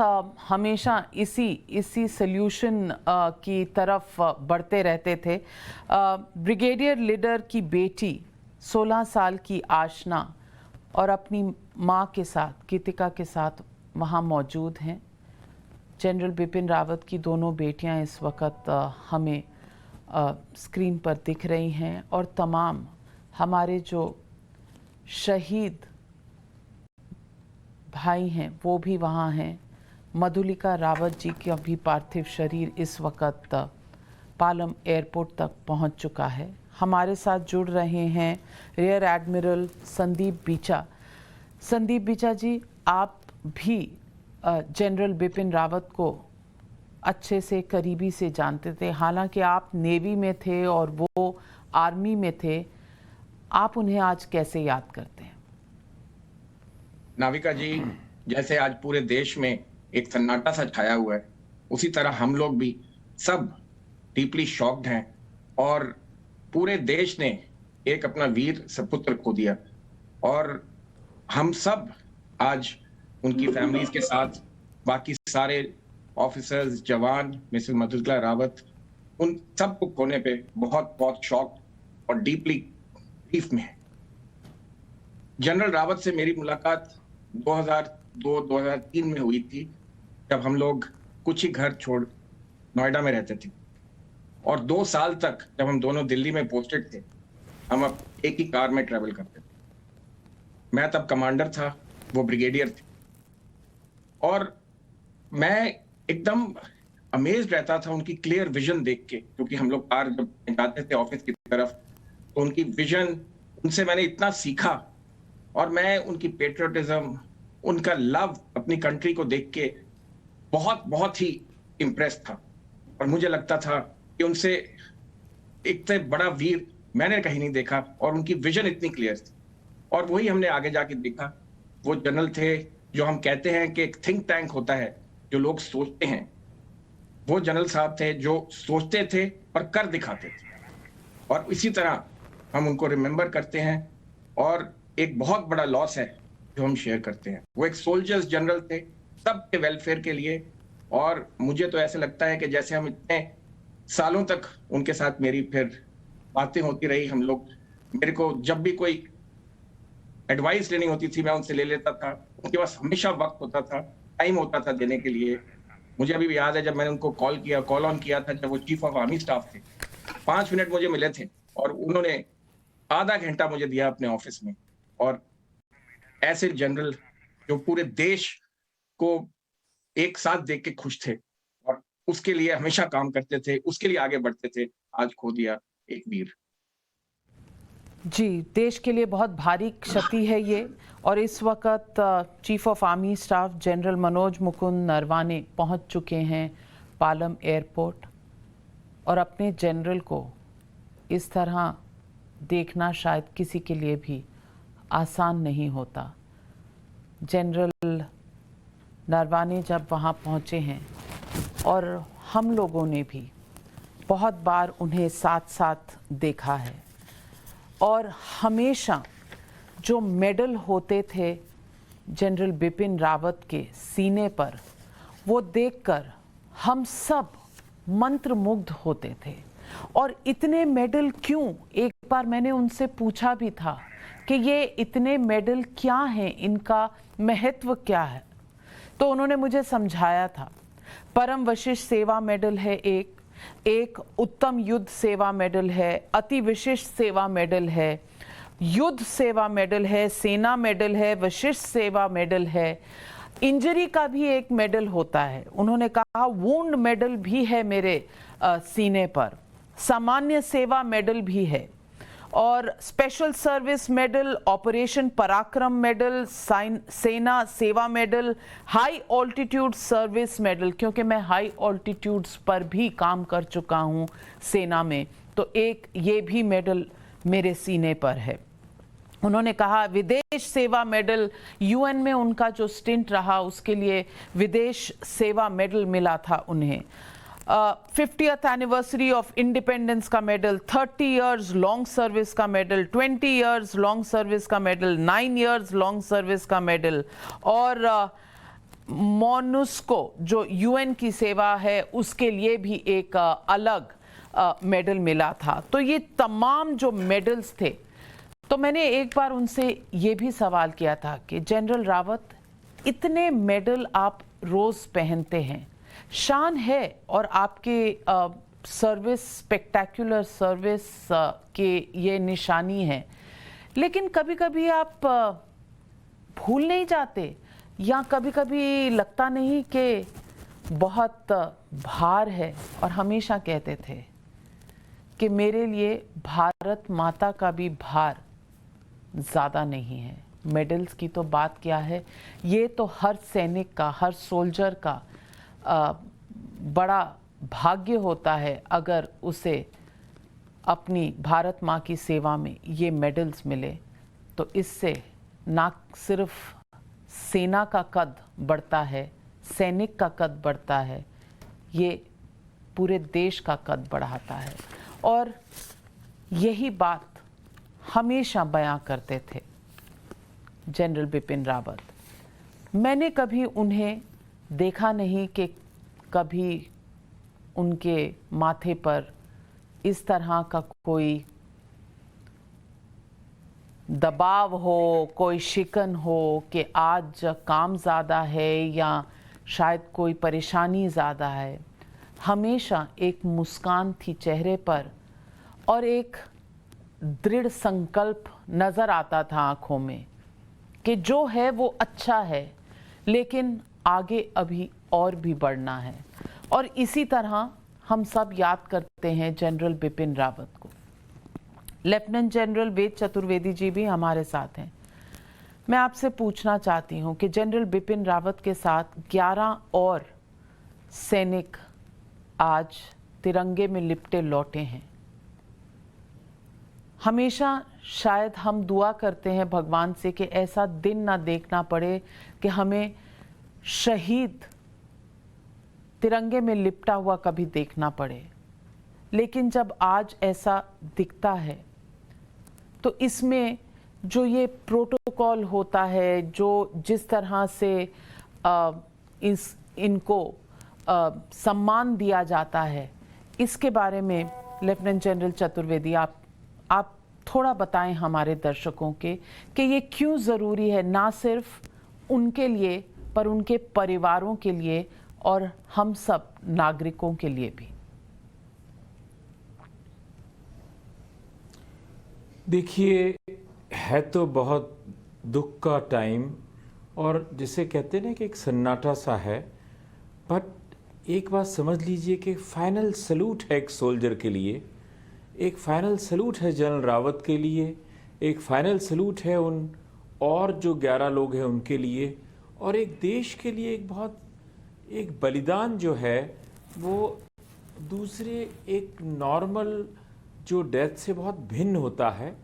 हमेशा इसी सॉल्यूशन की तरफ बढ़ते रहते थे। ब्रिगेडियर लीडर की बेटी 16 साल की आशना और अपनी मां के साथ, गीतिका के साथ वहां मौजूद हैं। जनरल बिपिन रावत की दोनों बेटियां इस वक्त हमें स्क्रीन पर दिख रही हैं और तमाम हमारे जो शहीद भाई हैं वो भी वहाँ हैं। मधुलिका रावत जी का भी पार्थिव शरीर इस वक्त पालम एयरपोर्ट तक पहुँच चुका है। हमारे साथ जुड़ रहे हैं रियर एडमिरल संदीप बीचा। संदीप बीचा जी, आप भी जनरल बिपिन रावत को अच्छे से करीबी से जानते थे, हालांकि आप नेवी में थे और वो आर्मी में थे। आप उन्हें आज कैसे याद करते हैं? नाविका जी, जैसे आज पूरे देश में एक सन्नाटा सा छाया हुआ है, उसी तरह हम लोग भी सब डीपली शॉक्ड हैं और पूरे देश ने एक अपना वीर सपुत्र खो दिया और हम सब आज उनकी फैमिलीज के साथ, बाकी सारे ऑफिसर्स, जवान, मिसेस मधुलिका रावत, उन सब को खोने पे बहुत बहुत शॉक और डीपली ग्रीफ में है। जनरल रावत से मेरी मुलाकात 2002-2003 में हुई थी, जब हम लोग कुछ ही घर छोड़ नोएडा में रहते थे और 2 साल तक जब हम दोनों दिल्ली में पोस्टेड थे, हम अब एक ही कार में ट्रेवल करते थे। मैं तब कमांडर था, वो ब्रिगेडियर थे और मैं एकदम अमेज्ड रहता था उनकी क्लियर विजन देख के, क्योंकि हम लोग कार जब जाते थे ऑफिस की तरफ तो उनकी विजन, उनसे मैंने इतना सीखा और मैं उनकी पेट्रियटिज्म, उनका लव अपनी कंट्री को देख के बहुत बहुत ही इम्प्रेस था और मुझे लगता था कि उनसे एक से बड़ा वीर मैंने कहीं नहीं देखा और उनकी विजन इतनी क्लियर थी। और वही हमने आगे जाके देखा। वो जनरल थे जो हम कहते हैं कि एक थिंक टैंक होता है जो लोग सोचते हैं, वो जनरल साहब थे जो सोचते थे और कर दिखाते थे और इसी तरह हम उनको रिमेंबर करते हैं और एक बहुत बड़ा लॉस है जो हम शेयर करते हैं। वो एक सोल्जर्स जनरल थे, सबके वेलफेयर के लिए और मुझे तो ऐसे लगता है कि जैसे हम इतने सालों तक उनके साथ मेरी फिर बातें होती रही, हम लोग, मेरे को जब भी कोई एडवाइस लेनी होती थी मैं उनसे ले लेता था, उनके पास हमेशा वक्त होता था, टाइम होता था देने के लिए। मुझे अभी भी याद है जब मैंने उनको कॉल ऑन किया था जब वो चीफ ऑफ आर्मी स्टाफ थे, 5 मिनट मुझे मिले थे और उन्होंने आधा घंटा मुझे दिया अपने ऑफिस में और ऐसे जनरल जो पूरे देश को एक साथ देख के खुश थे और उसके लिए हमेशा काम करते थे, उसके लिए आगे बढ़ते थे, आज खो दिया एक वीर। जी, देश के लिए बहुत भारी क्षति है ये। और इस वक्त chief of army staff general Manoj Mukund Naravane पहुंच चुके हैं पालम एयरपोर्ट, और अपने जनरल को इस तरह देखना शायद किसी के लिए भी आसान नहीं होता। जनरल नरवाने जब वहाँ पहुँचे हैं, और हम लोगों ने भी बहुत बार उन्हें साथ साथ देखा है, और हमेशा जो मेडल होते थे जनरल बिपिन रावत के सीने पर, वो देखकर हम सब मंत्रमुग्ध होते थे। और इतने मेडल क्यों? एक बार मैंने उनसे पूछा भी था कि ये इतने मेडल क्या हैं, इनका महत्व क्या है। तो उन्होंने मुझे समझाया था, परम वशिष्ठ सेवा मेडल है एक उत्तम युद्ध सेवा मेडल है, अति विशिष्ट सेवा मेडल है, युद्ध सेवा मेडल है, सेना मेडल है, विशिष्ट सेवा मेडल है, इंजरी का भी एक मेडल होता है। उन्होंने कहा वुंड मेडल भी है मेरे सीने पर, सामान्य सेवा मेडल भी है, और स्पेशल सर्विस मेडल, ऑपरेशन पराक्रम मेडल, सेना सेवा medal, high altitude service medal, क्योंकि मैं हाई ऑल्टीट्यूड्स पर भी काम कर चुका हूँ सेना में, तो एक ये भी मेडल मेरे सीने पर है। उन्होंने कहा विदेश सेवा मेडल, यूएन में उनका जो स्टिंट रहा उसके लिए विदेश सेवा मेडल मिला था उन्हें। 50th एनिवर्सरी ऑफ इंडिपेंडेंस का मेडल, 30 इयर्स लॉन्ग सर्विस का मेडल, 20 इयर्स लॉन्ग सर्विस का मेडल, 9 इयर्स लॉन्ग सर्विस का मेडल, और मोनुस्को जो यूएन की सेवा है उसके लिए भी एक अलग मेडल मिला था। तो ये तमाम जो मेडल्स थे, तो मैंने एक बार उनसे ये भी सवाल किया था कि जनरल रावत, इतने मेडल आप रोज़ पहनते हैं, शान है और आपके सर्विस, स्पेक्टेक्युलर सर्विस के ये निशानी है, लेकिन कभी कभी आप भूल नहीं जाते, या कभी कभी लगता नहीं कि बहुत भार है? और हमेशा कहते थे कि मेरे लिए भारत माता का भी भार ज़्यादा नहीं है। मेडल्स की तो बात क्या है, ये तो हर सैनिक का, हर सोल्जर का बड़ा भाग्य होता है अगर उसे अपनी भारत माँ की सेवा में ये मेडल्स मिले। तो इससे ना सिर्फ सेना का कद बढ़ता है, सैनिक का कद बढ़ता है, ये पूरे देश का कद बढ़ाता है। और यही बात हमेशा बयां करते थे जनरल बिपिन रावत। मैंने कभी उन्हें देखा नहीं कि कभी उनके माथे पर इस तरह का कोई दबाव हो, कोई शिकन हो कि आज काम ज़्यादा है या शायद कोई परेशानी ज़्यादा है। हमेशा एक मुस्कान थी चेहरे पर और एक दृढ़ संकल्प नज़र आता था आँखों में कि जो है वो अच्छा है, लेकिन आगे अभी और भी बढ़ना है। और इसी तरह हम सब याद करते हैं जनरल बिपिन रावत को। लेफ्टिनेंट जनरल वेद चतुर्वेदी जी भी हमारे साथ हैं। मैं आपसे पूछना चाहती हूं कि जनरल बिपिन रावत के साथ 11 और सैनिक आज तिरंगे में लिपटे लौटे हैं। हमेशा शायद हम दुआ करते हैं भगवान से कि ऐसा दिन ना देखना पड़े कि हमें शहीद तिरंगे में लिपटा हुआ कभी देखना पड़े, लेकिन जब आज ऐसा दिखता है तो इसमें जो ये प्रोटोकॉल होता है, जो जिस तरह से इनको सम्मान दिया जाता है, इसके बारे में लेफ्टिनेंट जनरल चतुर्वेदी आप थोड़ा बताएं हमारे दर्शकों के कि ये क्यों ज़रूरी है, ना सिर्फ उनके लिए पर उनके परिवारों के लिए और हम सब नागरिकों के लिए भी। देखिए, है तो बहुत दुख का टाइम, और जिसे कहते हैं ना कि एक सन्नाटा सा है। बट एक बात समझ लीजिए कि फाइनल सल्यूट है एक सोल्जर के लिए, एक फाइनल सल्यूट है जनरल रावत के लिए, एक फाइनल सल्यूट है उन और जो 11 लोग हैं उनके लिए, और एक देश के लिए एक बलिदान जो है वो दूसरे एक नॉर्मल जो डेथ से बहुत भिन्न होता है।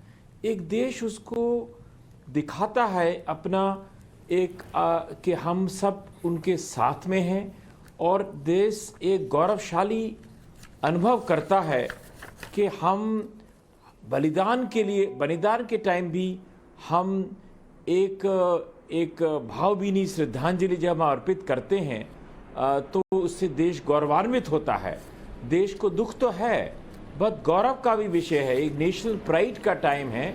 एक देश उसको दिखाता है अपना कि हम सब उनके साथ में हैं, और देश एक गौरवशाली अनुभव करता है कि हम बलिदान के टाइम भी हम एक भावभीनी श्रद्धांजलि जब हम अर्पित करते हैं तो उससे देश गौरवान्वित होता है। देश को दुख तो है, बट गौरव का भी विषय है, एक नेशनल प्राइड का टाइम है।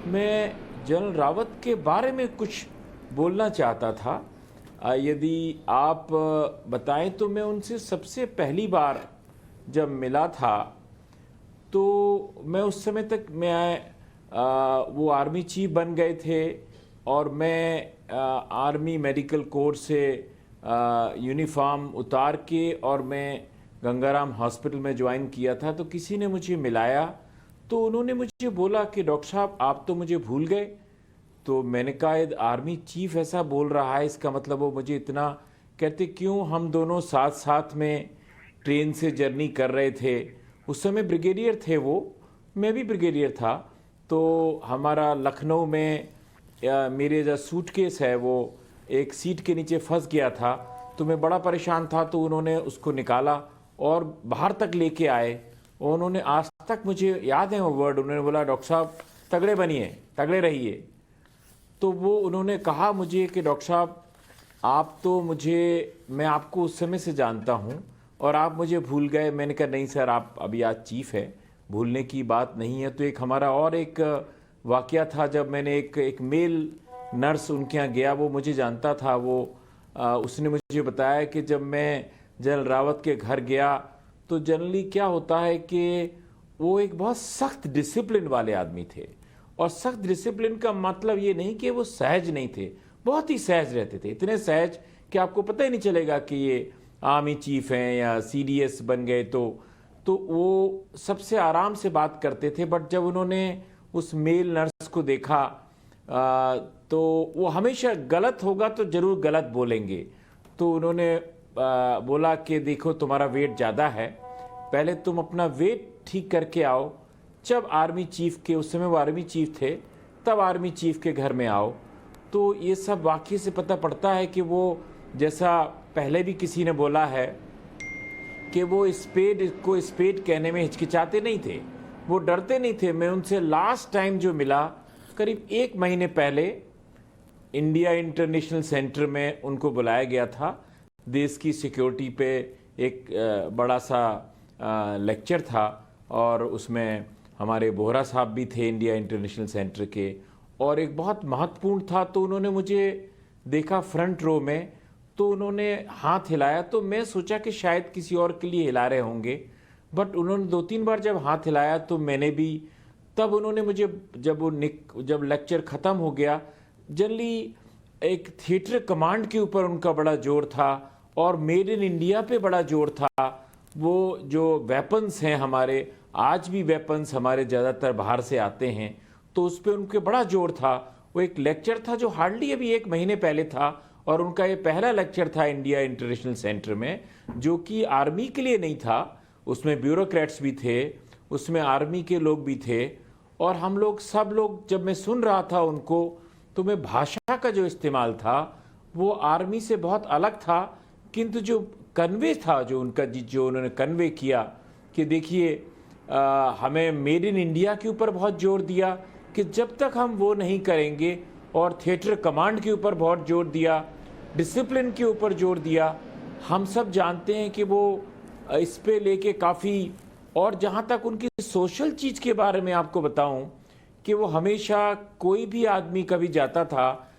मैं जनरल रावत के बारे में कुछ बोलना चाहता था, यदि आप बताएं तो मैं उनसे सबसे पहली बार जब मिला था तो मैं उस समय तक वो आर्मी चीफ बन गए थे, और मैं आर्मी मेडिकल कोर्स से यूनिफॉर्म उतार के और मैं गंगाराम हॉस्पिटल में ज्वाइन किया था। तो किसी ने मुझे मिलाया तो उन्होंने मुझे बोला कि डॉक्टर साहब आप तो मुझे भूल गए। तो मैंने कहा आर्मी चीफ ऐसा बोल रहा है, इसका मतलब वो मुझे इतना कहते क्यों? हम दोनों साथ साथ में ट्रेन से जर्नी कर रहे थे। उस समय ब्रिगेडियर थे वो, मैं भी ब्रिगेडियर था। तो हमारा लखनऊ में मेरे जो सूटकेस है वो एक सीट के नीचे फंस गया था, तो मैं बड़ा परेशान था। तो उन्होंने उसको निकाला और बाहर तक लेके आए। उन्होंने आज तक मुझे याद है वो वर्ड, उन्होंने बोला डॉक्टर साहब तगड़े बनिए, तगड़े रहिए। तो वो उन्होंने कहा मुझे कि डॉक्टर साहब आप तो मैं आपको उस समय से जानता हूँ और आप मुझे भूल गए। मैंने कहा नहीं सर, आप अभी आज चीफ है, भूलने की बात नहीं है। तो एक हमारा और एक वाकया था, जब मैंने एक मेल नर्स उनके यहाँ गया, वो मुझे जानता था। उसने मुझे बताया कि जब मैं जनरल रावत के घर गया तो जनरली क्या होता है कि वो एक बहुत सख्त डिसिप्लिन वाले आदमी थे। और सख्त डिसिप्लिन का मतलब ये नहीं कि वो सहज नहीं थे, बहुत ही सहज रहते थे, इतने सहज कि आपको पता ही नहीं चलेगा कि ये आर्मी चीफ हैं या सीडीएस बन गए। तो वो सबसे आराम से बात करते थे। बट जब उन्होंने उस मेल नर्स को देखा तो वो हमेशा गलत होगा तो जरूर गलत बोलेंगे। तो उन्होंने बोला कि देखो तुम्हारा वेट ज़्यादा है, पहले तुम अपना वेट ठीक करके आओ, जब आर्मी चीफ के, उस समय वो आर्मी चीफ थे, तब आर्मी चीफ के घर में आओ। तो ये सब वाकई से पता पड़ता है कि वो, जैसा पहले भी किसी ने बोला है कि वो स्पेड को स्पेड कहने में हिचकिचाते नहीं थे, वो डरते नहीं थे। मैं उनसे लास्ट टाइम जो मिला करीब 1 महीने पहले इंडिया इंटरनेशनल सेंटर में उनको बुलाया गया था। देश की सिक्योरिटी पे एक बड़ा सा लेक्चर था और उसमें हमारे बोहरा साहब भी थे इंडिया इंटरनेशनल सेंटर के, और एक बहुत महत्वपूर्ण था। तो उन्होंने मुझे देखा फ्रंट रो में, तो उन्होंने हाथ हिलाया। तो मैं सोचा कि शायद किसी और के लिए हिला रहे होंगे, बट उन्होंने 2-3 बार जब हाथ हिलाया तो मैंने भी। तब उन्होंने मुझे, जब लेक्चर ख़त्म हो गया, जनरली एक थिएटर कमांड के ऊपर उनका बड़ा जोर था और मेड इन इंडिया पे बड़ा जोर था। वो जो वेपन्स हैं हमारे, आज भी वेपन्स हमारे ज़्यादातर बाहर से आते हैं, तो उस पर उनके बड़ा जोर था। वो एक लेक्चर था जो हार्डली अभी 1 महीने पहले था, और उनका ये पहला लेक्चर था इंडिया इंटरनेशनल सेंटर में, जो कि आर्मी के लिए नहीं था। उसमें ब्यूरोक्रेट्स भी थे, उसमें आर्मी के लोग भी थे, और हम लोग सब लोग, जब मैं सुन रहा था उनको, तो मैं भाषा का जो इस्तेमाल था वो आर्मी से बहुत अलग था, किंतु जो कन्वे था, जो उन्होंने कन्वे किया कि देखिए हमें मेड इन इंडिया के ऊपर बहुत जोर दिया कि जब तक हम वो नहीं करेंगे, और थिएटर कमांड के ऊपर बहुत जोर दिया, डिसिप्लिन के ऊपर जोर दिया। हम सब जानते हैं कि वो इस पे लेके काफ़ी, और जहाँ तक उनकी सोशल चीज़ के बारे में आपको बताऊं कि वो हमेशा, कोई भी आदमी कभी जाता था,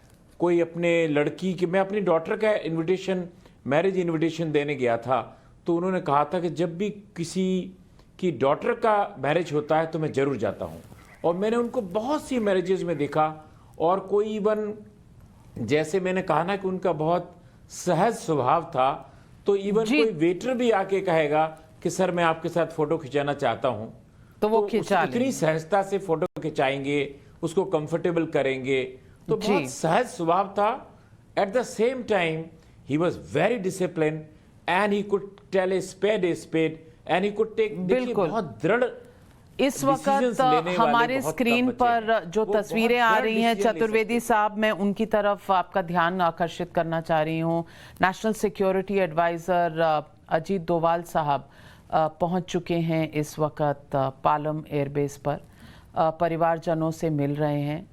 कोई अपने लड़की के, मैं अपनी डॉटर का इनविटेशन, मैरिज इनविटेशन देने गया था, तो उन्होंने कहा था कि जब भी किसी की डॉटर का मैरिज होता है तो मैं ज़रूर जाता हूँ। और मैंने उनको बहुत सी मैरिजेज में देखा, और कोई इवन जैसे मैंने कहा ना कि उनका बहुत सहज स्वभाव था, तो इवन कोई वेटर भी आके कहेगा कि सर मैं आपके साथ फोटो खिंचाना चाहता हूं, तो वो खिंचा इतनी सहजता से फोटो खिंचाएंगे, उसको कंफर्टेबल करेंगे। तो बहुत सहज स्वभाव था। At the same time he was very discipline and he could tell a spade and he could take, बिल्कुल बहुत दृढ़। इस वक्त हमारे स्क्रीन पर जो तस्वीरें आ रही हैं चतुर्वेदी साहब, मैं उनकी तरफ आपका ध्यान आकर्षित करना चाह रही हूँ। National security adviser Ajit Doval साहब पहुंच चुके हैं इस वक्त पालम एयरबेस पर, परिवारजनों से मिल रहे हैं।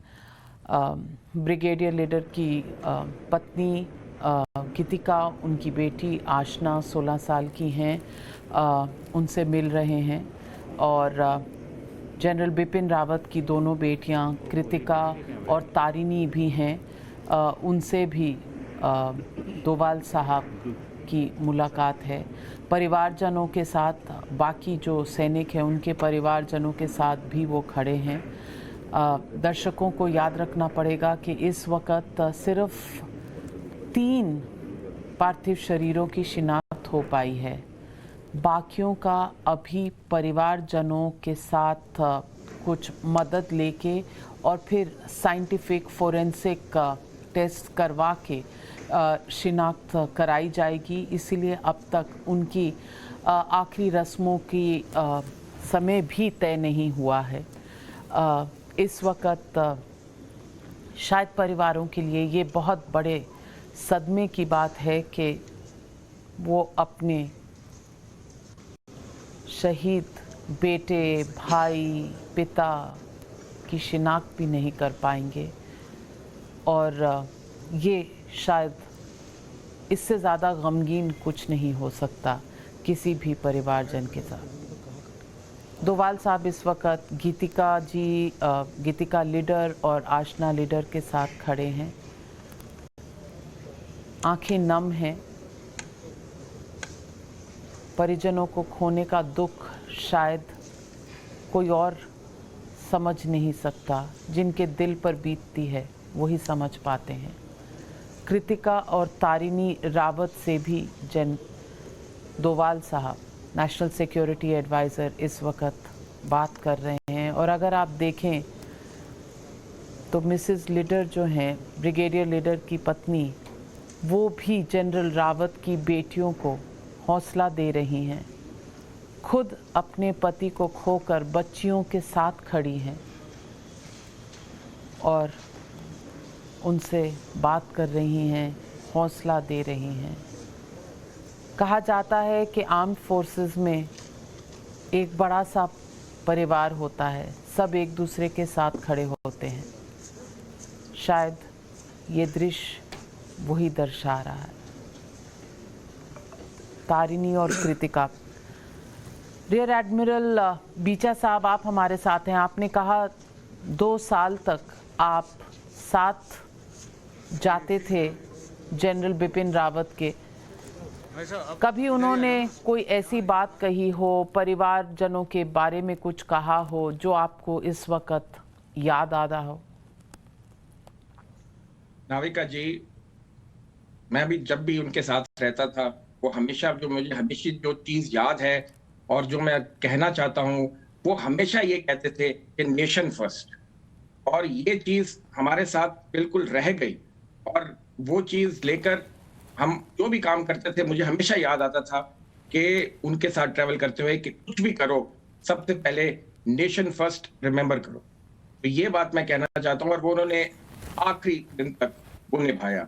ब्रिगेडियर लीडर की पत्नी गीतिका, उनकी बेटी आशना 16 साल की हैं, उनसे मिल रहे हैं, और जनरल बिपिन रावत की दोनों बेटियां कृतिका और तारिणी भी हैं, उनसे भी डोवाल साहब की मुलाकात है। परिवारजनों के साथ, बाकी जो सैनिक हैं उनके परिवारजनों के साथ भी वो खड़े हैं। दर्शकों को याद रखना पड़ेगा कि इस वक्त सिर्फ 3 पार्थिव शरीरों की शिनाख्त हो पाई है। बाकियों का अभी परिवारजनों के साथ कुछ मदद लेके और फिर साइंटिफिक फोरेंसिक टेस्ट करवा के शिनाख्त कराई जाएगी। इसीलिए अब तक उनकी आखिरी रस्मों की समय भी तय नहीं हुआ है। इस वक्त शायद परिवारों के लिए ये बहुत बड़े सदमे की बात है कि वो अपने शहीद बेटे, भाई, पिता की शिनाख्त भी नहीं कर पाएंगे, और ये शायद इससे ज़्यादा गमगीन कुछ नहीं हो सकता किसी भी परिवारजन के साथ। डोवाल साहब इस वक्त गीतिका लीडर और आशना लीडर के साथ खड़े हैं, आंखें नम हैं। परिजनों को खोने का दुख शायद कोई और समझ नहीं सकता, जिनके दिल पर बीतती है वही समझ पाते हैं। कृतिका और तारिणी रावत से भी डोवाल साहब, नेशनल सिक्योरिटी एडवाइज़र, इस वक्त बात कर रहे हैं। और अगर आप देखें तो मिसेस लीडर जो हैं, ब्रिगेडियर लीडर की पत्नी, वो भी जनरल रावत की बेटियों को हौसला दे रही हैं। खुद अपने पति को खोकर बच्चियों के साथ खड़ी हैं और उनसे बात कर रही हैं, हौसला दे रही हैं। कहा जाता है कि आर्म्ड फोर्सेस में एक बड़ा सा परिवार होता है, सब एक दूसरे के साथ खड़े होते हैं। शायद ये दृश्य वही दर्शा रहा है। तारिणी और कृतिका। रियर एडमिरल बीचा साहब, आप हमारे साथ हैं। आपने कहा 2 साल तक आप साथ जाते थे जनरल बिपिन रावत के। कभी उन्होंने कोई ऐसी बात कही हो, परिवारजनों के बारे में कुछ कहा हो जो आपको इस वक्त याद आ रहा हो? नाविका जी, मैं भी जब भी उनके साथ रहता था, वो हमेशा जो चीज याद है और जो मैं कहना चाहता हूँ, वो हमेशा ये कहते थे कि नेशन फर्स्ट। और ये चीज हमारे साथ बिल्कुल रह गई, और वो चीज लेकर हम जो भी काम करते थे, मुझे हमेशा याद आता था कि उनके साथ ट्रैवल करते हुए कि कुछ भी करो, सबसे पहले नेशन फर्स्ट रिमेंबर करो। तो ये बात मैं कहना चाहता हूँ, और वो उन्होंने आखिरी दिन तक वो निभाया।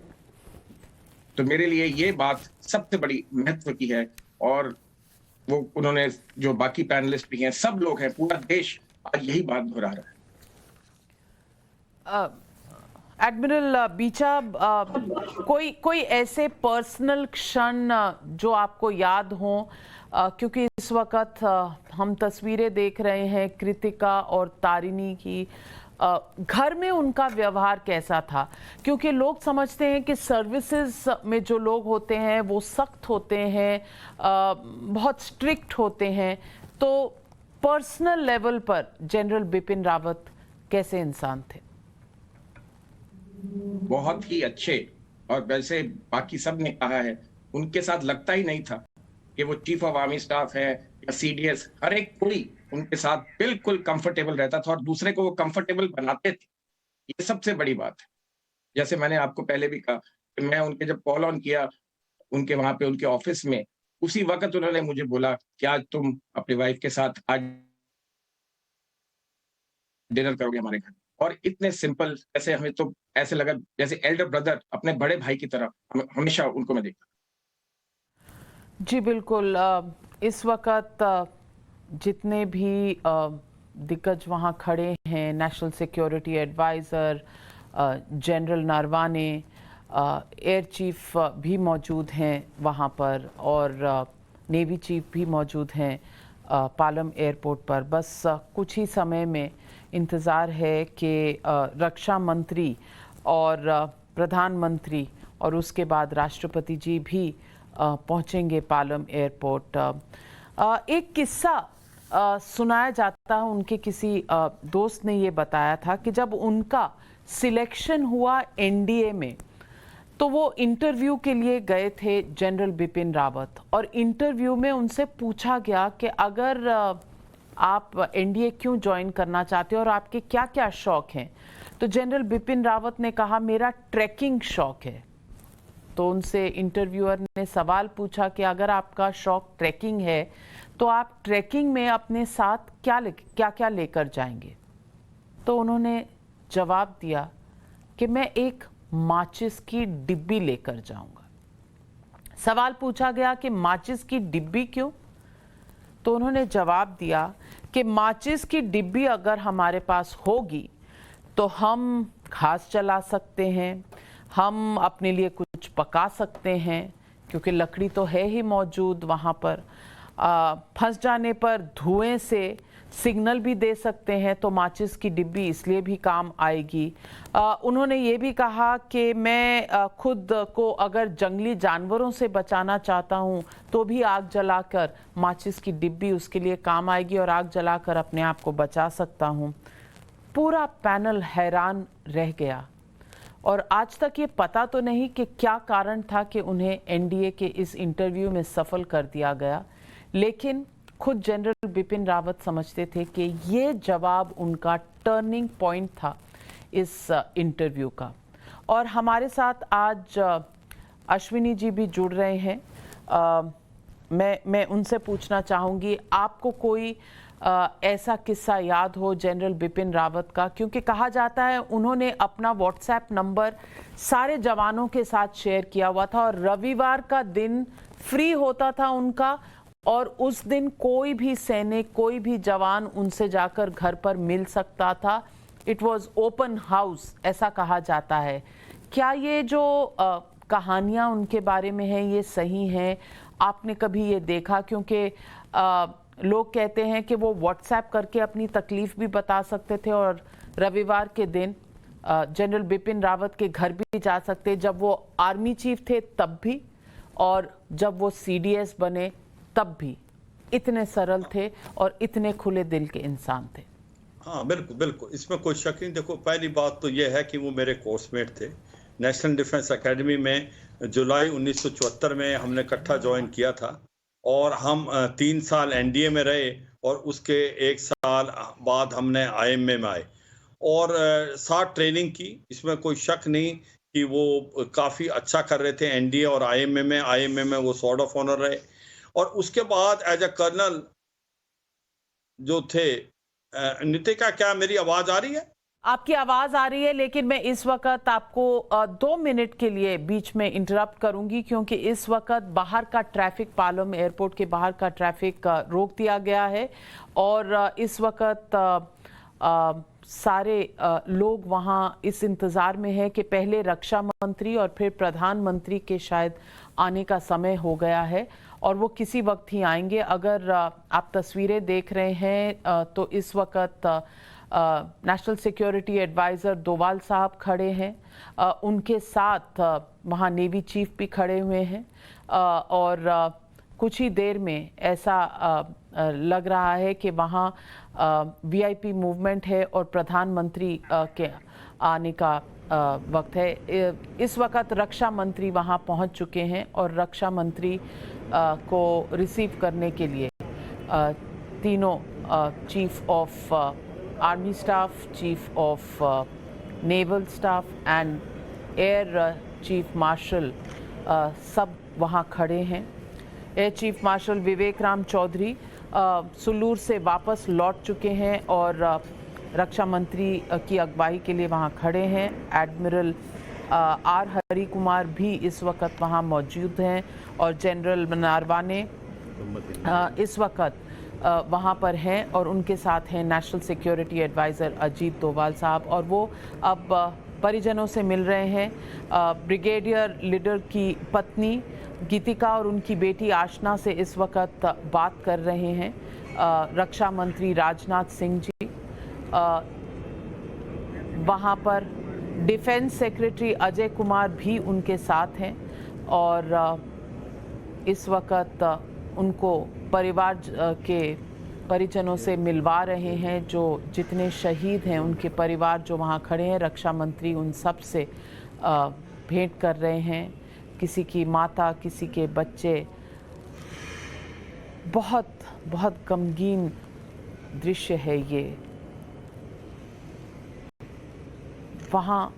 तो मेरे लिए ये बात सबसे बड़ी महत्व की है, और वो उन्होंने, जो बाकी पैनलिस्ट भी हैं, सब लोग हैं, पूरा देश आज यही बात दोहरा रहा है। एडमिरल बीचा, कोई ऐसे पर्सनल क्षण जो आपको याद हो, क्योंकि इस वक्त हम तस्वीरें देख रहे हैं कृतिका और तारिणी की। घर में उनका व्यवहार कैसा था? क्योंकि लोग समझते हैं कि सर्विसेज में जो लोग होते हैं वो सख्त होते हैं, बहुत स्ट्रिक्ट होते हैं। तो पर्सनल लेवल पर जनरल बिपिन रावत कैसे इंसान थे? बहुत ही अच्छे, और वैसे बाकी सब ने कहा है, उनके साथ लगता ही नहीं था कि वो चीफ ऑफ आर्मी स्टाफ है या सीडीएस, हर एक कोई उनके साथ बिल्कुल कंफर्टेबल रहता था और दूसरे को वो कंफर्टेबल बनाते थे। ये सबसे बड़ी बात है। जैसे मैंने आपको पहले भी कहा कि मैं उनके जब कॉल ऑन किया उनके वहां पे उनके ऑफिस में, उसी वक्त उन्होंने मुझे बोला कि आज तुम अपनी वाइफ के साथ आज डिनर करोगे हमारे घर। और इतने सिंपल, ऐसे हमें तो ऐसे लगा जैसे एल्डर ब्रदर, अपने बड़े भाई की तरह हमेशा उनको मैं देखता। जी बिल्कुल। इस वक्त जितने भी दिग्गज वहाँ खड़े हैं, national security adviser general Naravane, air chief भी मौजूद हैं वहाँ पर, और नेवी चीफ भी मौजूद हैं पालम एयरपोर्ट पर। बस कुछ ही समय में इंतज़ार है कि रक्षा मंत्री और प्रधानमंत्री और उसके बाद राष्ट्रपति जी भी पहुंचेंगे पालम एयरपोर्ट। एक किस्सा सुनाया जाता है, उनके किसी दोस्त ने ये बताया था कि जब उनका सिलेक्शन हुआ एनडीए में, तो वो इंटरव्यू के लिए गए थे जनरल बिपिन रावत, और इंटरव्यू में उनसे पूछा गया कि अगर आप एनडीए क्यों ज्वाइन करना चाहते हो और आपके क्या क्या शौक हैं, तो जनरल बिपिन रावत ने कहा मेरा ट्रैकिंग शौक है। तो उनसे इंटरव्यूअर ने सवाल पूछा कि अगर आपका शौक ट्रैकिंग है तो आप ट्रैकिंग में अपने साथ क्या क्या लेकर जाएंगे। तो उन्होंने जवाब दिया कि मैं एक माचिस की डिब्बी लेकर जाऊंगा। सवाल पूछा गया कि माचिस की डिब्बी क्यों, तो उन्होंने जवाब दिया कि माचिस की डिब्बी अगर हमारे पास होगी तो हम घास जला सकते हैं, हम अपने लिए कुछ पका सकते हैं, क्योंकि लकड़ी तो है ही मौजूद वहाँ पर। फंस जाने पर धुएं से सिग्नल भी दे सकते हैं, तो माचिस की डिब्बी इसलिए भी काम आएगी। उन्होंने ये भी कहा कि मैं खुद को अगर जंगली जानवरों से बचाना चाहता हूँ तो भी आग जलाकर माचिस की डिब्बी उसके लिए काम आएगी और आग जलाकर अपने आप को बचा सकता हूँ। पूरा पैनल हैरान रह गया और आज तक ये पता तो नहीं कि क्या कारण था कि उन्हें एनडीए के इस इंटरव्यू में सफल कर दिया गया, लेकिन खुद जनरल बिपिन रावत समझते थे कि ये जवाब उनका टर्निंग पॉइंट था इस इंटरव्यू का। और हमारे साथ आज अश्विनी जी भी जुड़ रहे हैं। मैं उनसे पूछना चाहूँगी, आपको कोई ऐसा किस्सा याद हो जनरल बिपिन रावत का, क्योंकि कहा जाता है उन्होंने अपना व्हाट्सएप नंबर सारे जवानों के साथ शेयर किया हुआ था और रविवार का दिन फ्री होता था उनका, और उस दिन कोई भी सैनिक, कोई भी जवान उनसे जाकर घर पर मिल सकता था। इट वॉज ओपन हाउस, ऐसा कहा जाता है। क्या ये जो कहानियाँ उनके बारे में हैं ये सही हैं? आपने कभी ये देखा? क्योंकि लोग कहते हैं कि वो व्हाट्सएप करके अपनी तकलीफ भी बता सकते थे और रविवार के दिन जनरल बिपिन रावत के घर भी जा सकते, जब वो आर्मी चीफ थे तब भी और जब वो सीडीएस बने तब भी। इतने सरल थे और इतने खुले दिल के इंसान थे। हाँ बिल्कुल बिल्कुल, इसमें कोई शक नहीं। देखो, पहली बात तो ये है कि वो मेरे कोर्समेट थे। नेशनल डिफेंस एकेडमी में जुलाई 1974 में हमने इकट्ठा ज्वाइन किया था और हम 3 साल एनडीए में रहे और उसके 1 साल बाद हमने आईएमए में आए और साथ ट्रेनिंग की। इसमें कोई शक नहीं कि वो काफ़ी अच्छा कर रहे थे एनडीए और आईएमए में वो सॉर्ड ऑफ ऑनर रहे। और उसके बाद एज अ कर्नल जो थे, नितिका क्या मेरी आवाज आ रही है? आपकी आवाज आ रही है, लेकिन मैं इस वक्त आपको 2 मिनट के लिए बीच में इंटरप्ट करूंगी, क्योंकि इस वक्त बाहर का ट्रैफिक, पालम एयरपोर्ट के बाहर का ट्रैफिक रोक दिया गया है और इस वक्त सारे लोग वहां इस इंतज़ार में है कि पहले रक्षा मंत्री और फिर प्रधानमंत्री के शायद आने का समय हो गया है और वो किसी वक्त ही आएंगे। अगर आप तस्वीरें देख रहे हैं तो इस वक्त नेशनल सिक्योरिटी एडवाइज़र डोवाल साहब खड़े हैं, उनके साथ वहाँ नेवी चीफ भी खड़े हुए हैं और कुछ ही देर में ऐसा लग रहा है कि वहाँ वीआईपी मूवमेंट है और प्रधानमंत्री के आने का वक्त है। इस वक्त रक्षा मंत्री वहां पहुंच चुके हैं और रक्षा मंत्री को रिसीव करने के लिए तीनों chief of army staff, chief of naval staff and air chief marshal सब वहां खड़े हैं। एयर चीफ मार्शल विवेक राम चौधरी सुल्लूर से वापस लौट चुके हैं और रक्षा मंत्री की अगुवाई के लिए वहां खड़े हैं। एडमिरल आर हरि कुमार भी इस वक्त वहां मौजूद हैं और जनरल नारवाने इस वक्त वहां पर हैं और उनके साथ हैं national security adviser Ajit Doval साहब और वो अब परिजनों से मिल रहे हैं। ब्रिगेडियर लीडर की पत्नी गीतिका और उनकी बेटी आशना से इस वक्त बात कर रहे हैं रक्षा मंत्री राजनाथ सिंह जी। वहाँ पर डिफेंस सेक्रेटरी अजय कुमार भी उनके साथ हैं और इस वक्त उनको परिवार के परिजनों से मिलवा रहे हैं। जो जितने शहीद हैं उनके परिवार जो वहाँ खड़े हैं, रक्षा मंत्री उन सब से भेंट कर रहे हैं। किसी की माता, किसी के बच्चे। बहुत बहुत गमगीन दृश्य है ये। वहाँ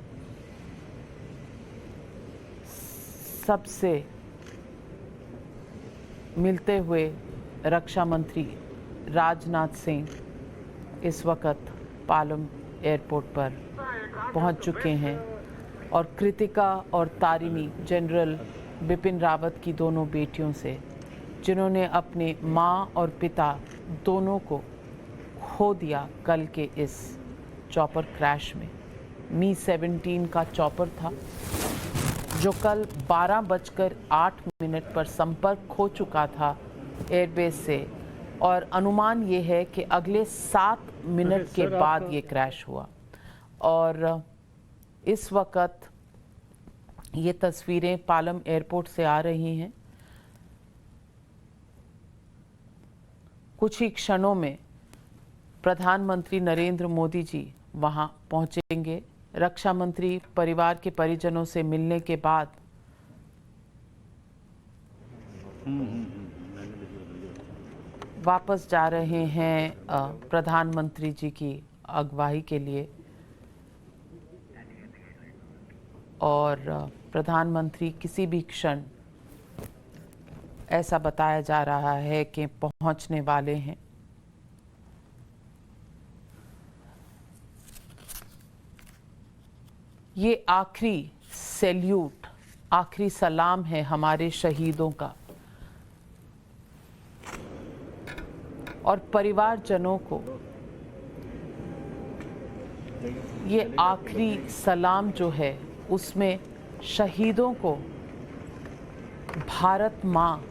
सबसे मिलते हुए रक्षा मंत्री राजनाथ सिंह इस वक्त पालम एयरपोर्ट पर पहुंच चुके हैं और कृतिका और तारिणी जनरल बिपिन रावत की दोनों बेटियों से, जिन्होंने अपने माँ और पिता दोनों को खो दिया कल के इस चॉपर क्रैश में। मी-17 का चॉपर था जो कल 12:08 पर संपर्क खो चुका था एयरबेस से और अनुमान ये है कि अगले 7 मिनट के बाद ये क्रैश हुआ। और इस वक्त ये तस्वीरें पालम एयरपोर्ट से आ रही हैं। कुछ ही क्षणों में प्रधानमंत्री नरेंद्र मोदी जी वहां पहुंचेंगे। रक्षा मंत्री परिवार के परिजनों से मिलने के बाद वापस जा रहे हैं प्रधानमंत्री जी की अगुवाई के लिए और प्रधानमंत्री किसी भी क्षण ऐसा बताया जा रहा है कि पहुंचने वाले हैं। ये आखिरी सैल्यूट, आखिरी सलाम है हमारे शहीदों का और परिवारजनों को ये आखिरी सलाम जो है उसमें शहीदों को भारत माँ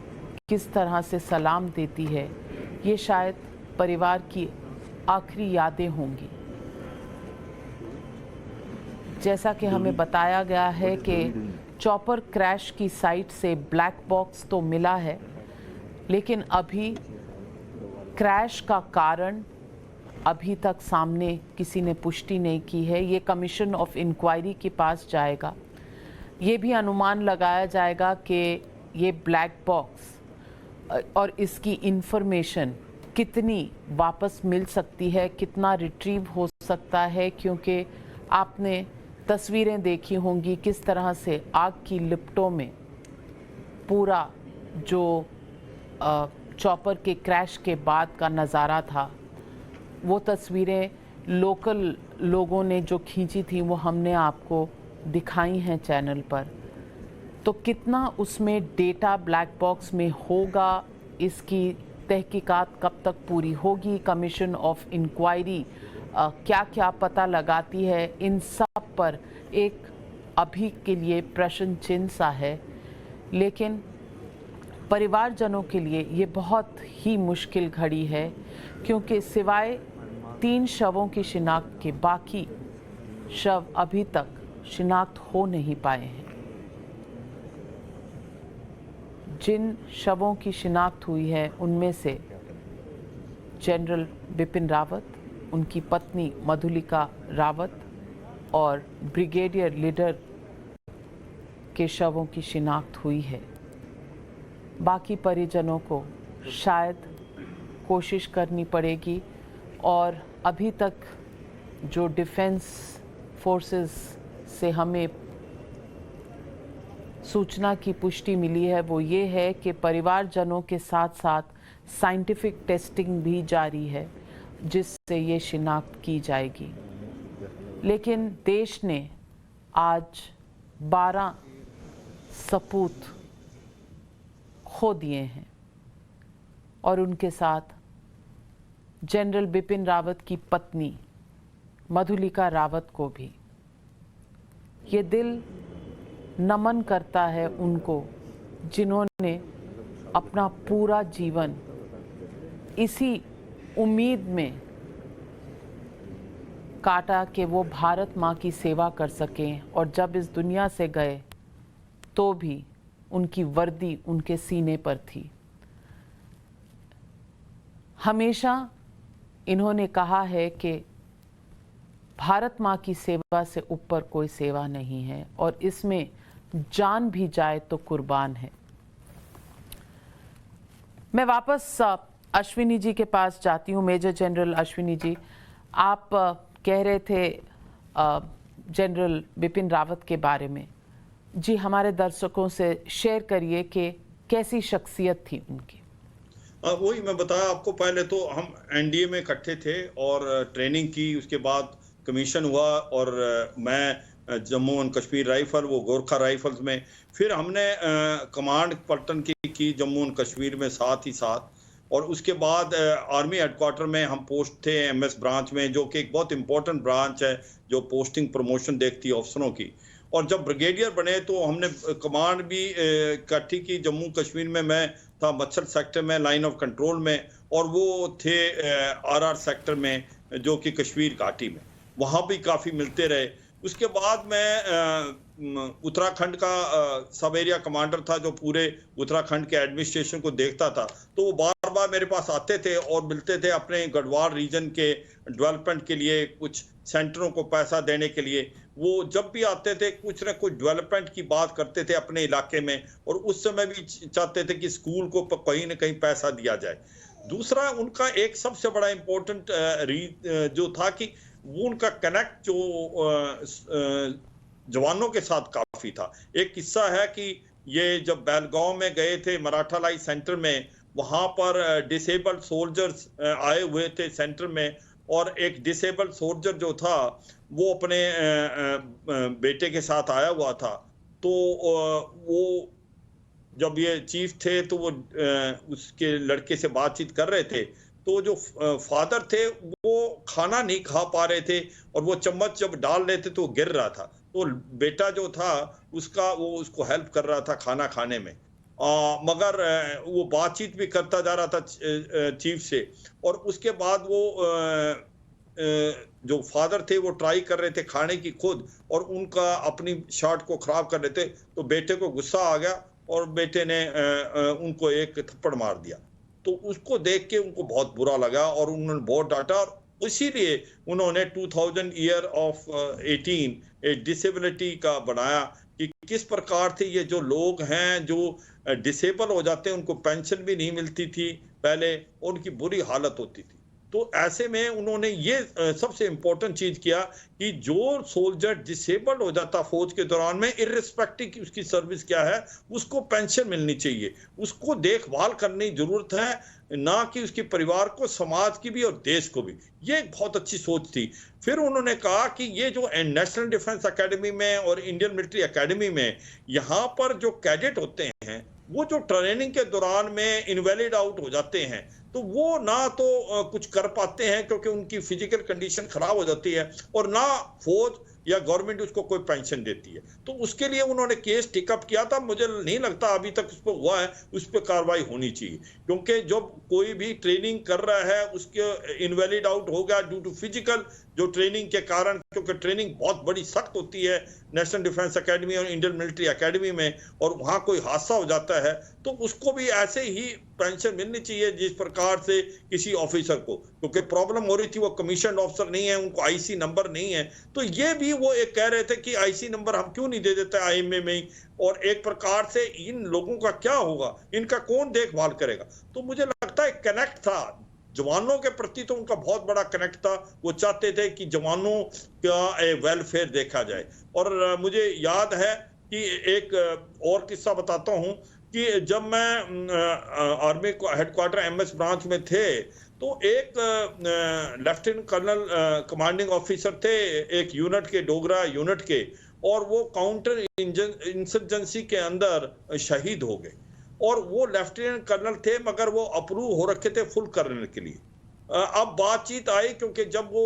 किस तरह से सलाम देती है, ये शायद परिवार की आखिरी यादें होंगी। जैसा कि हमें बताया गया है कि चॉपर क्रैश की साइट से ब्लैक बॉक्स तो मिला है, लेकिन अभी क्रैश का कारण अभी तक सामने किसी ने पुष्टि नहीं की है। ये कमीशन ऑफ इंक्वायरी के पास जाएगा। ये भी अनुमान लगाया जाएगा कि ये ब्लैक बॉक्स और इसकी इंफॉर्मेशन कितनी वापस मिल सकती है, कितना रिट्रीव हो सकता है, क्योंकि आपने तस्वीरें देखी होंगी किस तरह से आग की लिपटों में पूरा जो चॉपर के क्रैश के बाद का नज़ारा था, वो तस्वीरें लोकल लोगों ने जो खींची थी वो हमने आपको दिखाई हैं चैनल पर। तो कितना उसमें डेटा ब्लैक बॉक्स में होगा, इसकी तहकीकात कब तक पूरी होगी, कमीशन ऑफ इंक्वायरी क्या क्या पता लगाती है, इन सब पर एक अभी के लिए प्रश्न चिन्ह सा है। लेकिन परिवारजनों के लिए ये बहुत ही मुश्किल घड़ी है, क्योंकि सिवाय 3 शवों की शिनाख्त के बाकी शव अभी तक शिनाख्त हो नहीं पाए हैं। जिन शवों की शिनाख्त हुई है उनमें से जनरल बिपिन रावत, उनकी पत्नी मधुलिका रावत, और ब्रिगेडियर लीडर के शवों की शिनाख्त हुई है। बाकी परिजनों को शायद कोशिश करनी पड़ेगी और अभी तक जो डिफेंस फोर्सेस से हमें सूचना की पुष्टि मिली है वो ये है कि परिवारजनों के साथ साथ साइंटिफिक टेस्टिंग भी जारी है जिससे ये शिनाख्त की जाएगी। लेकिन देश ने आज 12 सपूत खो दिए हैं और उनके साथ जनरल बिपिन रावत की पत्नी मधुलिका रावत को भी। ये दिल नमन करता है उनको जिन्होंने अपना पूरा जीवन इसी उम्मीद में काटा कि वो भारत माँ की सेवा कर सकें और जब इस दुनिया से गए तो भी उनकी वर्दी उनके सीने पर थी। हमेशा इन्होंने कहा है कि भारत माँ की सेवा से ऊपर कोई सेवा नहीं है और इसमें जान भी जाए तो कुर्बान है। मैं वापस अश्विनी जी के पास जाती हूँ। मेजर जनरल अश्विनी जी, आप कह रहे थे जनरल बिपिन रावत के बारे में। जी, हमारे दर्शकों से शेयर करिए कि कैसी शख्सियत थी उनकी। वही मैं बताया आपको, पहले तो हम एनडीए में इकट्ठे थे और ट्रेनिंग की, उसके बाद कमीशन हुआ और मैं जम्मू एंड कश्मीर राइफल, वो गोरखा राइफल्स में, फिर हमने कमांड पलटन की जम्मू एंड कश्मीर में साथ ही साथ, और उसके बाद आर्मी हेडक्वार्टर में हम पोस्ट थे एमएस ब्रांच में, जो कि एक बहुत इंपॉर्टेंट ब्रांच है जो पोस्टिंग प्रमोशन देखती है अफसरों की। और जब ब्रिगेडियर बने तो हमने कमांड भी इकट्ठी की। जम्मू कश्मीर में मैं था मच्छर सेक्टर में, लाइन ऑफ कंट्रोल में, और वो थे आरआर सेक्टर में जो कि कश्मीर घाटी में, वहाँ भी काफ़ी मिलते रहे। उसके बाद मैं उत्तराखंड का सब एरिया कमांडर था जो पूरे उत्तराखंड के एडमिनिस्ट्रेशन को देखता था, तो वो बार बार मेरे पास आते थे और मिलते थे अपने गढ़वाल रीजन के डेवलपमेंट के लिए, कुछ सेंटरों को पैसा देने के लिए। वो जब भी आते थे कुछ ना कुछ डेवलपमेंट की बात करते थे अपने इलाके में, और उस समय भी चाहते थे कि स्कूल को कहीं ना कहीं पैसा दिया जाए। दूसरा, उनका एक सबसे बड़ा इम्पोर्टेंट जो था कि वो उनका कनेक्ट जो जवानों के साथ काफी था। एक किस्सा है कि ये जब बेलगांव में गए थे मराठा लाई सेंटर में, वहां पर डिसेबल्ड सोल्जर्स आए हुए थे सेंटर में, और एक डिसेबल्ड सोल्जर जो था वो अपने बेटे के साथ आया हुआ था। तो वो जब ये चीफ थे तो वो उसके लड़के से बातचीत कर रहे थे, तो जो फादर थे वो खाना नहीं खा पा रहे थे और वो चम्मच जब डाल रहे थे तो गिर रहा था, तो बेटा जो था वो उसको हेल्प कर रहा था खाना खाने में, मगर वो बातचीत भी करता जा रहा था चीफ से। और उसके बाद वो जो फादर थे वो ट्राई कर रहे थे खाने की खुद, और उनका अपनी शर्ट को खराब कर रहे थे, तो बेटे को गुस्सा आ गया और बेटे ने उनको एक थप्पड़ मार दिया। तो उसको देख के उनको बहुत बुरा लगा और उन्होंने बहुत डांटा, और इसीलिए उन्होंने 2000 ईयर ऑफ 18 एक डिसेबिलिटी का बनाया कि किस प्रकार से ये जो लोग हैं जो डिसेबल हो जाते हैं उनको पेंशन भी नहीं मिलती थी पहले, और उनकी बुरी हालत होती थी। तो ऐसे में उन्होंने ये सबसे इम्पोर्टेंट चीज किया कि जो सोल्जर डिसेबल्ड हो जाता फौज के दौरान में, इर्रिस्पेक्टिव की उसकी सर्विस क्या है, उसको पेंशन मिलनी चाहिए, उसको देखभाल करने की जरूरत है, ना कि उसके परिवार को, समाज की भी और देश को भी। ये एक बहुत अच्छी सोच थी। फिर उन्होंने कहा कि ये जो नेशनल डिफेंस एकेडमी में और इंडियन मिलिट्री एकेडमी में यहाँ पर जो कैडेट होते हैं वो जो ट्रेनिंग के दौरान में इनवैलिड आउट हो जाते हैं, तो वो ना तो कुछ कर पाते हैं क्योंकि उनकी फिजिकल कंडीशन खराब हो जाती है, और ना फौज या गवर्नमेंट उसको कोई पेंशन देती है। तो उसके लिए उन्होंने केस टेकअप किया था। मुझे नहीं लगता अभी तक उस पर हुआ है, उस पर कार्रवाई होनी चाहिए, क्योंकि जब कोई भी ट्रेनिंग कर रहा है उसके इनवैलिड आउट हो गया ड्यू टू फिजिकल जो ट्रेनिंग के कारण क्योंकि ट्रेनिंग बहुत बड़ी सख्त होती है नेशनल डिफेंस एकेडमी और इंडियन मिलिट्री एकेडमी में, और वहाँ कोई हादसा हो जाता है तो उसको भी ऐसे ही पेंशन मिलनी चाहिए जिस प्रकार से किसी ऑफिसर को, क्योंकि प्रॉब्लम हो रही थी वो कमीशन ऑफिसर नहीं है, उनको आईसी नंबर नहीं है, तो ये भी वो एक कह रहे थे कि आईसी नंबर हम क्यों नहीं दे देते आईएमए में ही, और एक प्रकार से इन लोगों का क्या होगा, इनका कौन देखभाल करेगा। तो मुझे लगता है कनेक्ट था जवानों के प्रति, तो उनका बहुत बड़ा कनेक्ट था, वो चाहते थे कि जवानों का वेलफेयर देखा जाए। और मुझे याद है कि एक और किस्सा बताता हूं कि जब मैं आर्मी हेडक्वार्टर एमएस ब्रांच में थे तो एक लेफ्टिनेंट कर्नल कमांडिंग ऑफिसर थे एक यूनिट के, डोगरा यूनिट के, और वो काउंटर इंसर्जेंसी के अंदर शहीद हो गए, और वो लेफ्टिनेंट कर्नल थे मगर वो अप्रूव हो रखे थे फुल कर्नल के लिए। अब बातचीत आई क्योंकि जब वो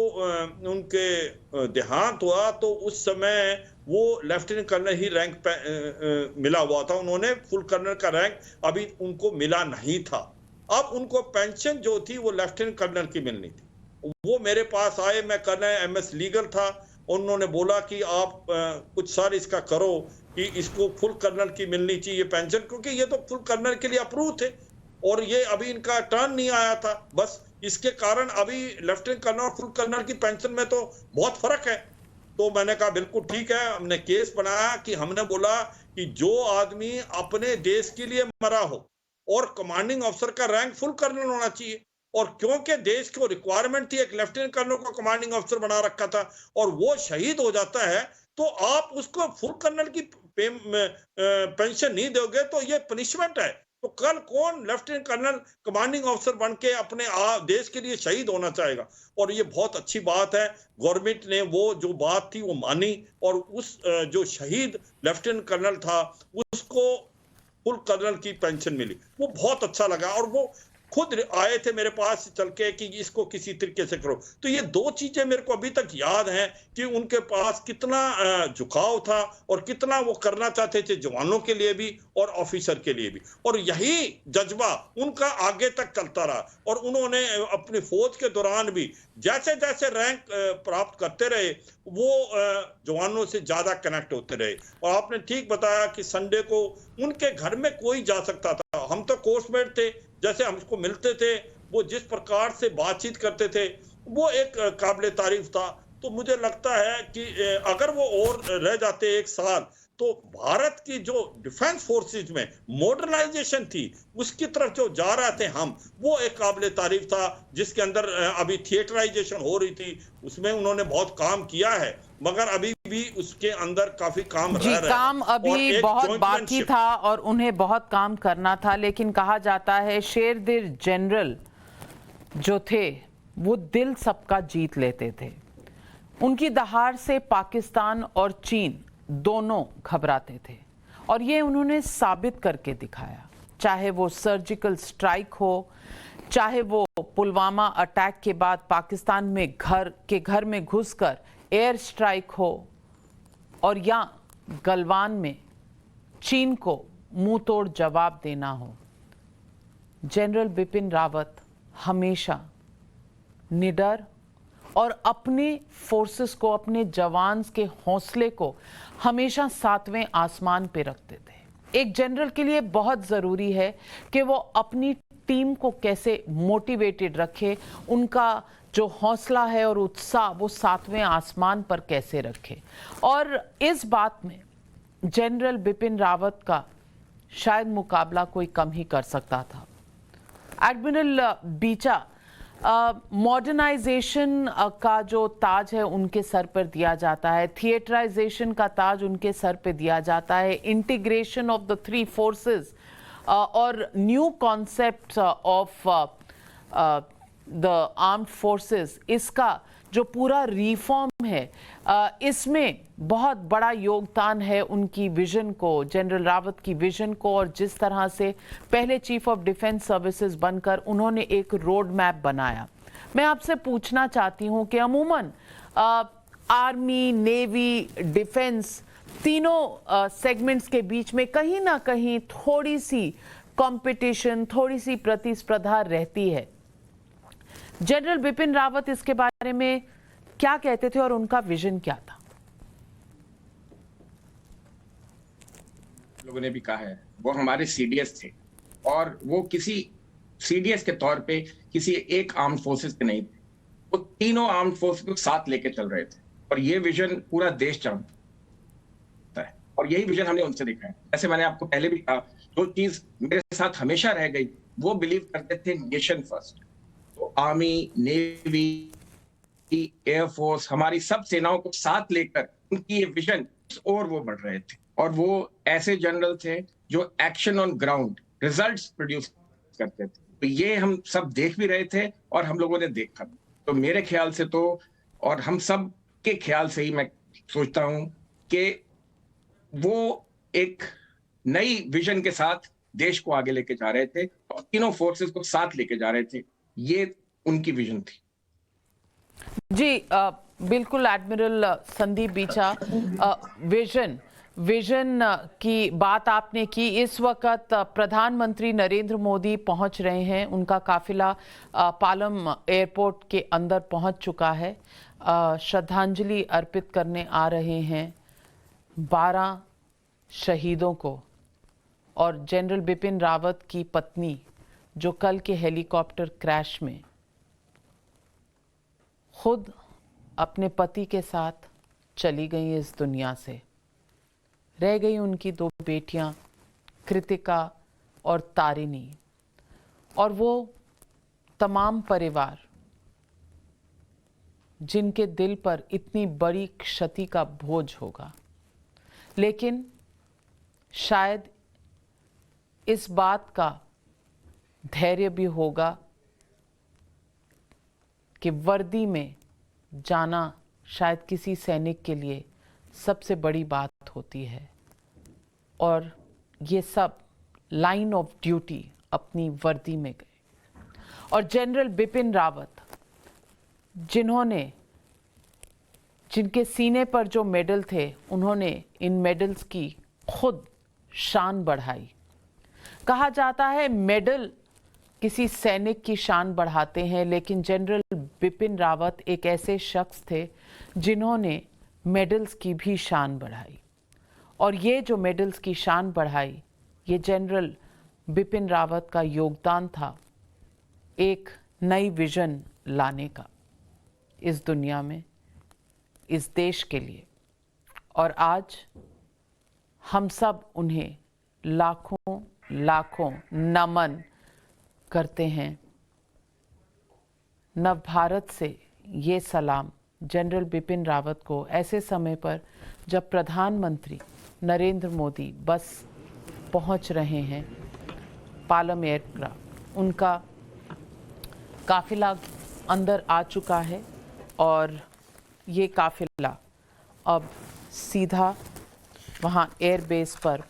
उनके देहांत हुआ तो उस समय वो लेफ्टिनेंट कर्नल ही रैंक मिला हुआ था, उन्होंने फुल कर्नल का रैंक अभी उनको मिला नहीं था। अब उनको पेंशन जो थी वो लेफ्टिनेंट कर्नल की मिलनी थी। वो मेरे पास आए, मैं कर्नल एमएस लीगल था, उन्होंने बोला कि आप कुछ सर इसका करो कि इसको फुल कर्नल की मिलनी चाहिए पेंशन, क्योंकि ये तो फुल कर्नल के लिए अप्रूव थे और ये अभी इनका टर्न नहीं आया था, बस इसके कारण अभी लेफ्टिनेंट कर्नल और फुल कर्नल की पेंशन में तो बहुत फर्क है। तो मैंने कहा बिल्कुल ठीक है, हमने केस बनाया कि हमने बोला कि जो आदमी अपने देश के लिए मरा हो और कमांडिंग अफसर का रैंक फुल कर्नल होना चाहिए, और क्योंकि देश को रिक्वायरमेंट थी एक लेफ्टिनेंट कर्नल को कमांडिंग अफसर बना रखा था और वो शहीद हो जाता है, तो आप उसको फुल कर्नल की पेंशन नहीं दोगे तो ये पनिशमेंट है। तो कल कौन लेफ्टिनेंट कर्नल कमांडिंग अफसर बन के अपने देश के लिए शहीद होना चाहेगा। और ये बहुत अच्छी बात है, गवर्नमेंट ने वो जो बात थी वो मानी, और उस जो शहीद लेफ्टिनेंट कर्नल था उसको फुल कर्नल की पेंशन मिली, वो बहुत अच्छा लगा। और वो खुद आए थे मेरे पास चल के कि इसको किसी तरीके से करो। तो ये दो चीजें मेरे को अभी तक याद हैं कि उनके पास कितना झुकाव था और कितना वो करना चाहते थे जवानों के लिए भी और ऑफिसर के लिए भी, और यही जज्बा उनका आगे तक चलता रहा। और उन्होंने अपनी फौज के दौरान भी जैसे जैसे रैंक प्राप्त करते रहे वो जवानों से ज्यादा कनेक्ट होते रहे। और आपने ठीक बताया कि संडे को उनके घर में कोई जा सकता था, हम तो कोर्समेट थे, जैसे हमको मिलते थे वो जिस प्रकार से बातचीत करते थे वो एक काबिल तारीफ था। तो मुझे लगता है कि अगर वो और रह जाते एक साल तो भारत की जो डिफेंस फोर्सेज में मॉडर्नाइजेशन थी उसकी तरफ जो जा रहे थे हम, वो एक काबिल तारीफ था, जिसके अंदर अभी थिएटराइजेशन हो रही थी, उसमें उन्होंने बहुत काम किया है, मगर अभी भी उसके अंदर काफी काम रह रहा है। काम अभी बहुत बाकी था और उन्हें बहुत काम करना था। लेकिन कहा जाता है शेरदिल जनरल जो थे वो दिल सबका जीत लेते थे। उनकी दहाड़ से पाकिस्तान और चीन दोनों घबराते थे और ये उन्होंने साबित करके दिखाया, चाहे वो सर्जिकल स्ट्राइक हो, चाहे वो पुलवामा अटैक के बाद पाकिस्तान में घर में घुसकर एयर स्ट्राइक हो, और या गलवान में चीन को मुंह तोड़ जवाब देना हो। जनरल बिपिन रावत हमेशा निडर और अपने फोर्सेस को, अपने जवान्स के हौसले को हमेशा 7वें आसमान पे रखते थे। एक जनरल के लिए बहुत ज़रूरी है कि वो अपनी टीम को कैसे मोटिवेटेड रखे, उनका जो हौसला है और उत्साह वो 7वें आसमान पर कैसे रखे। और इस बात में जनरल बिपिन रावत का शायद मुकाबला कोई कम ही कर सकता था। एडमिरल बीचा, मॉडर्नाइजेशन का जो ताज है उनके सर पर दिया जाता है, थिएटराइजेशन का ताज उनके सर पे दिया जाता है, इंटीग्रेशन ऑफ द 3 फोर्सेस और new concept of the armed forces, इसका जो पूरा रिफॉर्म है इसमें बहुत बड़ा योगदान है उनकी विजन को, जनरल रावत की विजन को, और जिस तरह से पहले चीफ ऑफ डिफेंस सर्विसेज बनकर उन्होंने एक रोड मैप बनाया। मैं आपसे पूछना चाहती हूं कि अमूमन आर्मी, नेवी, डिफेंस तीनों सेगमेंट्स के बीच में कहीं ना कहीं थोड़ी सी कंपटीशन, थोड़ी सी प्रतिस्पर्धा रहती है। जनरल बिपिन रावत इसके बारे में क्या कहते थे और उनका विजन क्या था? लोगों ने भी कहा है वो हमारे सीडीएस थे और वो किसी सीडीएस के तौर पे किसी एक आर्म्ड फोर्सेस के नहीं थे, वो तीनों आर्म्ड फोर्सेस को साथ लेके चल रहे थे और ये विजन पूरा देश चाहता है और यही विजन हमने उनसे देखा है। जैसे मैंने आपको पहले भी कहा, जो चीज मेरे साथ हमेशा रह गई, वो बिलीव करते थे नेशन फर्स्ट। तो आर्मी, नेवी, एयरफोर्स, हमारी सब सेनाओं को साथ लेकर उनकी ये विजन और वो बढ़ रहे थे और वो ऐसे जनरल थे जो action on ground results produce करते थे। तो ये हम सब देख भी रहे थे और हम लोगों ने देखा। तो मेरे ख्याल से तो, और हम सब के ख्याल से ही मैं सोचता हूं कि वो एक नई विजन के साथ देश को आगे लेके जा रहे थे और तीनों फोर्सेस को साथ लेके जा रहे थे। ये उनकी विजन थी। जी बिल्कुल एडमिरल संदीप बीचा, विजन की बात आपने की। इस वक्त प्रधानमंत्री नरेंद्र मोदी पहुंच रहे हैं, उनका काफिला पालम एयरपोर्ट के अंदर पहुंच चुका है, श्रद्धांजलि अर्पित करने आ रहे हैं 12 शहीदों को और जनरल बिपिन रावत की पत्नी जो कल के हेलीकॉप्टर क्रैश में खुद अपने पति के साथ चली गई इस दुनिया से। रह गई उनकी 2 बेटियां कृतिका और तारिणी, और वो तमाम परिवार जिनके दिल पर इतनी बड़ी क्षति का बोझ होगा। लेकिन शायद इस बात का धैर्य भी होगा कि वर्दी में जाना शायद किसी सैनिक के लिए सबसे बड़ी बात होती है और ये सब लाइन ऑफ ड्यूटी अपनी वर्दी में गए। और जनरल बिपिन रावत जिनके सीने पर जो मेडल थे, उन्होंने इन मेडल्स की खुद शान बढ़ाई। कहा जाता है मेडल किसी सैनिक की शान बढ़ाते हैं, लेकिन जनरल बिपिन रावत एक ऐसे शख्स थे जिन्होंने मेडल्स की भी शान बढ़ाई। और ये जो मेडल्स की शान बढ़ाई, ये जनरल बिपिन रावत का योगदान था एक नई विजन लाने का इस दुनिया में, इस देश के लिए। और आज हम सब उन्हें लाखों लाखों नमन करते हैं। नव भारत से ये सलाम जनरल बिपिन रावत को ऐसे समय पर जब प्रधानमंत्री नरेंद्र मोदी बस पहुंच रहे हैं पालम एयरक्राफ्ट, उनका काफिला अंदर आ चुका है और ये काफिला अब सीधा वहाँ एयरबेस पर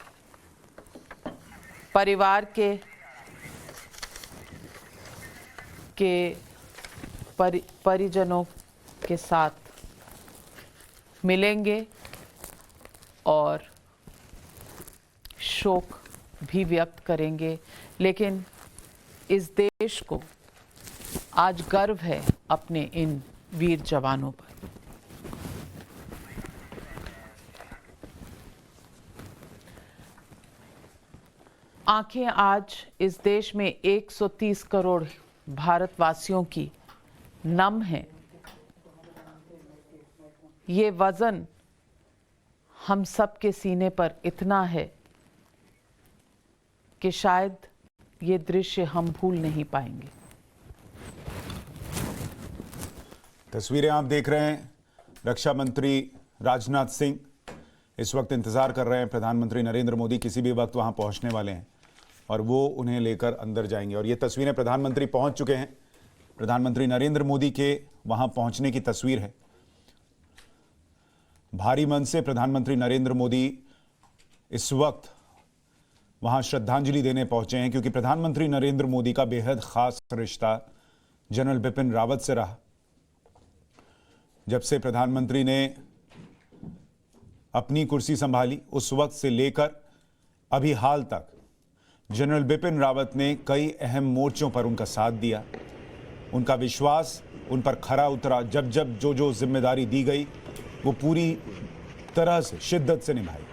परिवार के परिजनों के साथ मिलेंगे और शोक भी व्यक्त करेंगे। लेकिन इस देश को आज गर्व है अपने इन वीर जवानों पर। आंखें आज इस देश में 130 करोड़ भारतवासियों की नम है। ये वजन हम सब के सीने पर इतना है कि शायद ये दृश्य हम भूल नहीं पाएंगे। तस्वीरें आप देख रहे हैं, रक्षा मंत्री राजनाथ सिंह इस वक्त इंतजार कर रहे हैं। प्रधानमंत्री नरेंद्र मोदी किसी भी वक्त वहां पहुंचने वाले हैं और वो उन्हें लेकर अंदर जाएंगे। और ये तस्वीरें प्रधानमंत्री पहुंच चुके हैं, प्रधानमंत्री नरेंद्र मोदी के वहां पहुंचने की तस्वीर है। भारी मन से प्रधानमंत्री नरेंद्र मोदी इस वक्त वहां श्रद्धांजलि देने पहुंचे हैं, क्योंकि प्रधानमंत्री नरेंद्र मोदी का बेहद खास रिश्ता जनरल बिपिन रावत से रहा। जब से प्रधानमंत्री ने अपनी कुर्सी संभाली उस वक्त से लेकर अभी हाल तक जनरल बिपिन रावत ने कई अहम मोर्चों पर उनका साथ दिया। उनका विश्वास उन पर खरा उतरा। जब जब जो जिम्मेदारी दी गई वो पूरी तरह से शिद्दत से निभाई।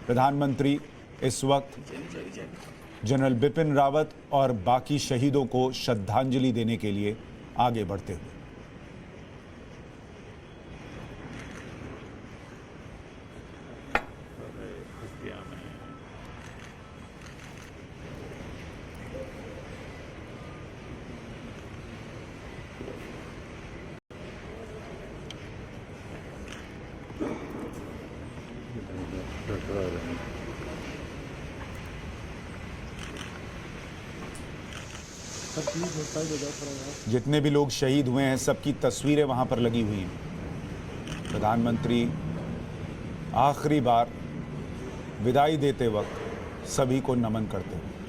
प्रधानमंत्री इस वक्त जनरल बिपिन रावत और बाकी शहीदों को श्रद्धांजलि देने के लिए आगे बढ़ते हुए। जितने भी लोग शहीद हुए हैं सबकी तस्वीरें वहां पर लगी हुई हैं। प्रधानमंत्री आखिरी बार विदाई देते वक्त सभी को नमन करते हैं।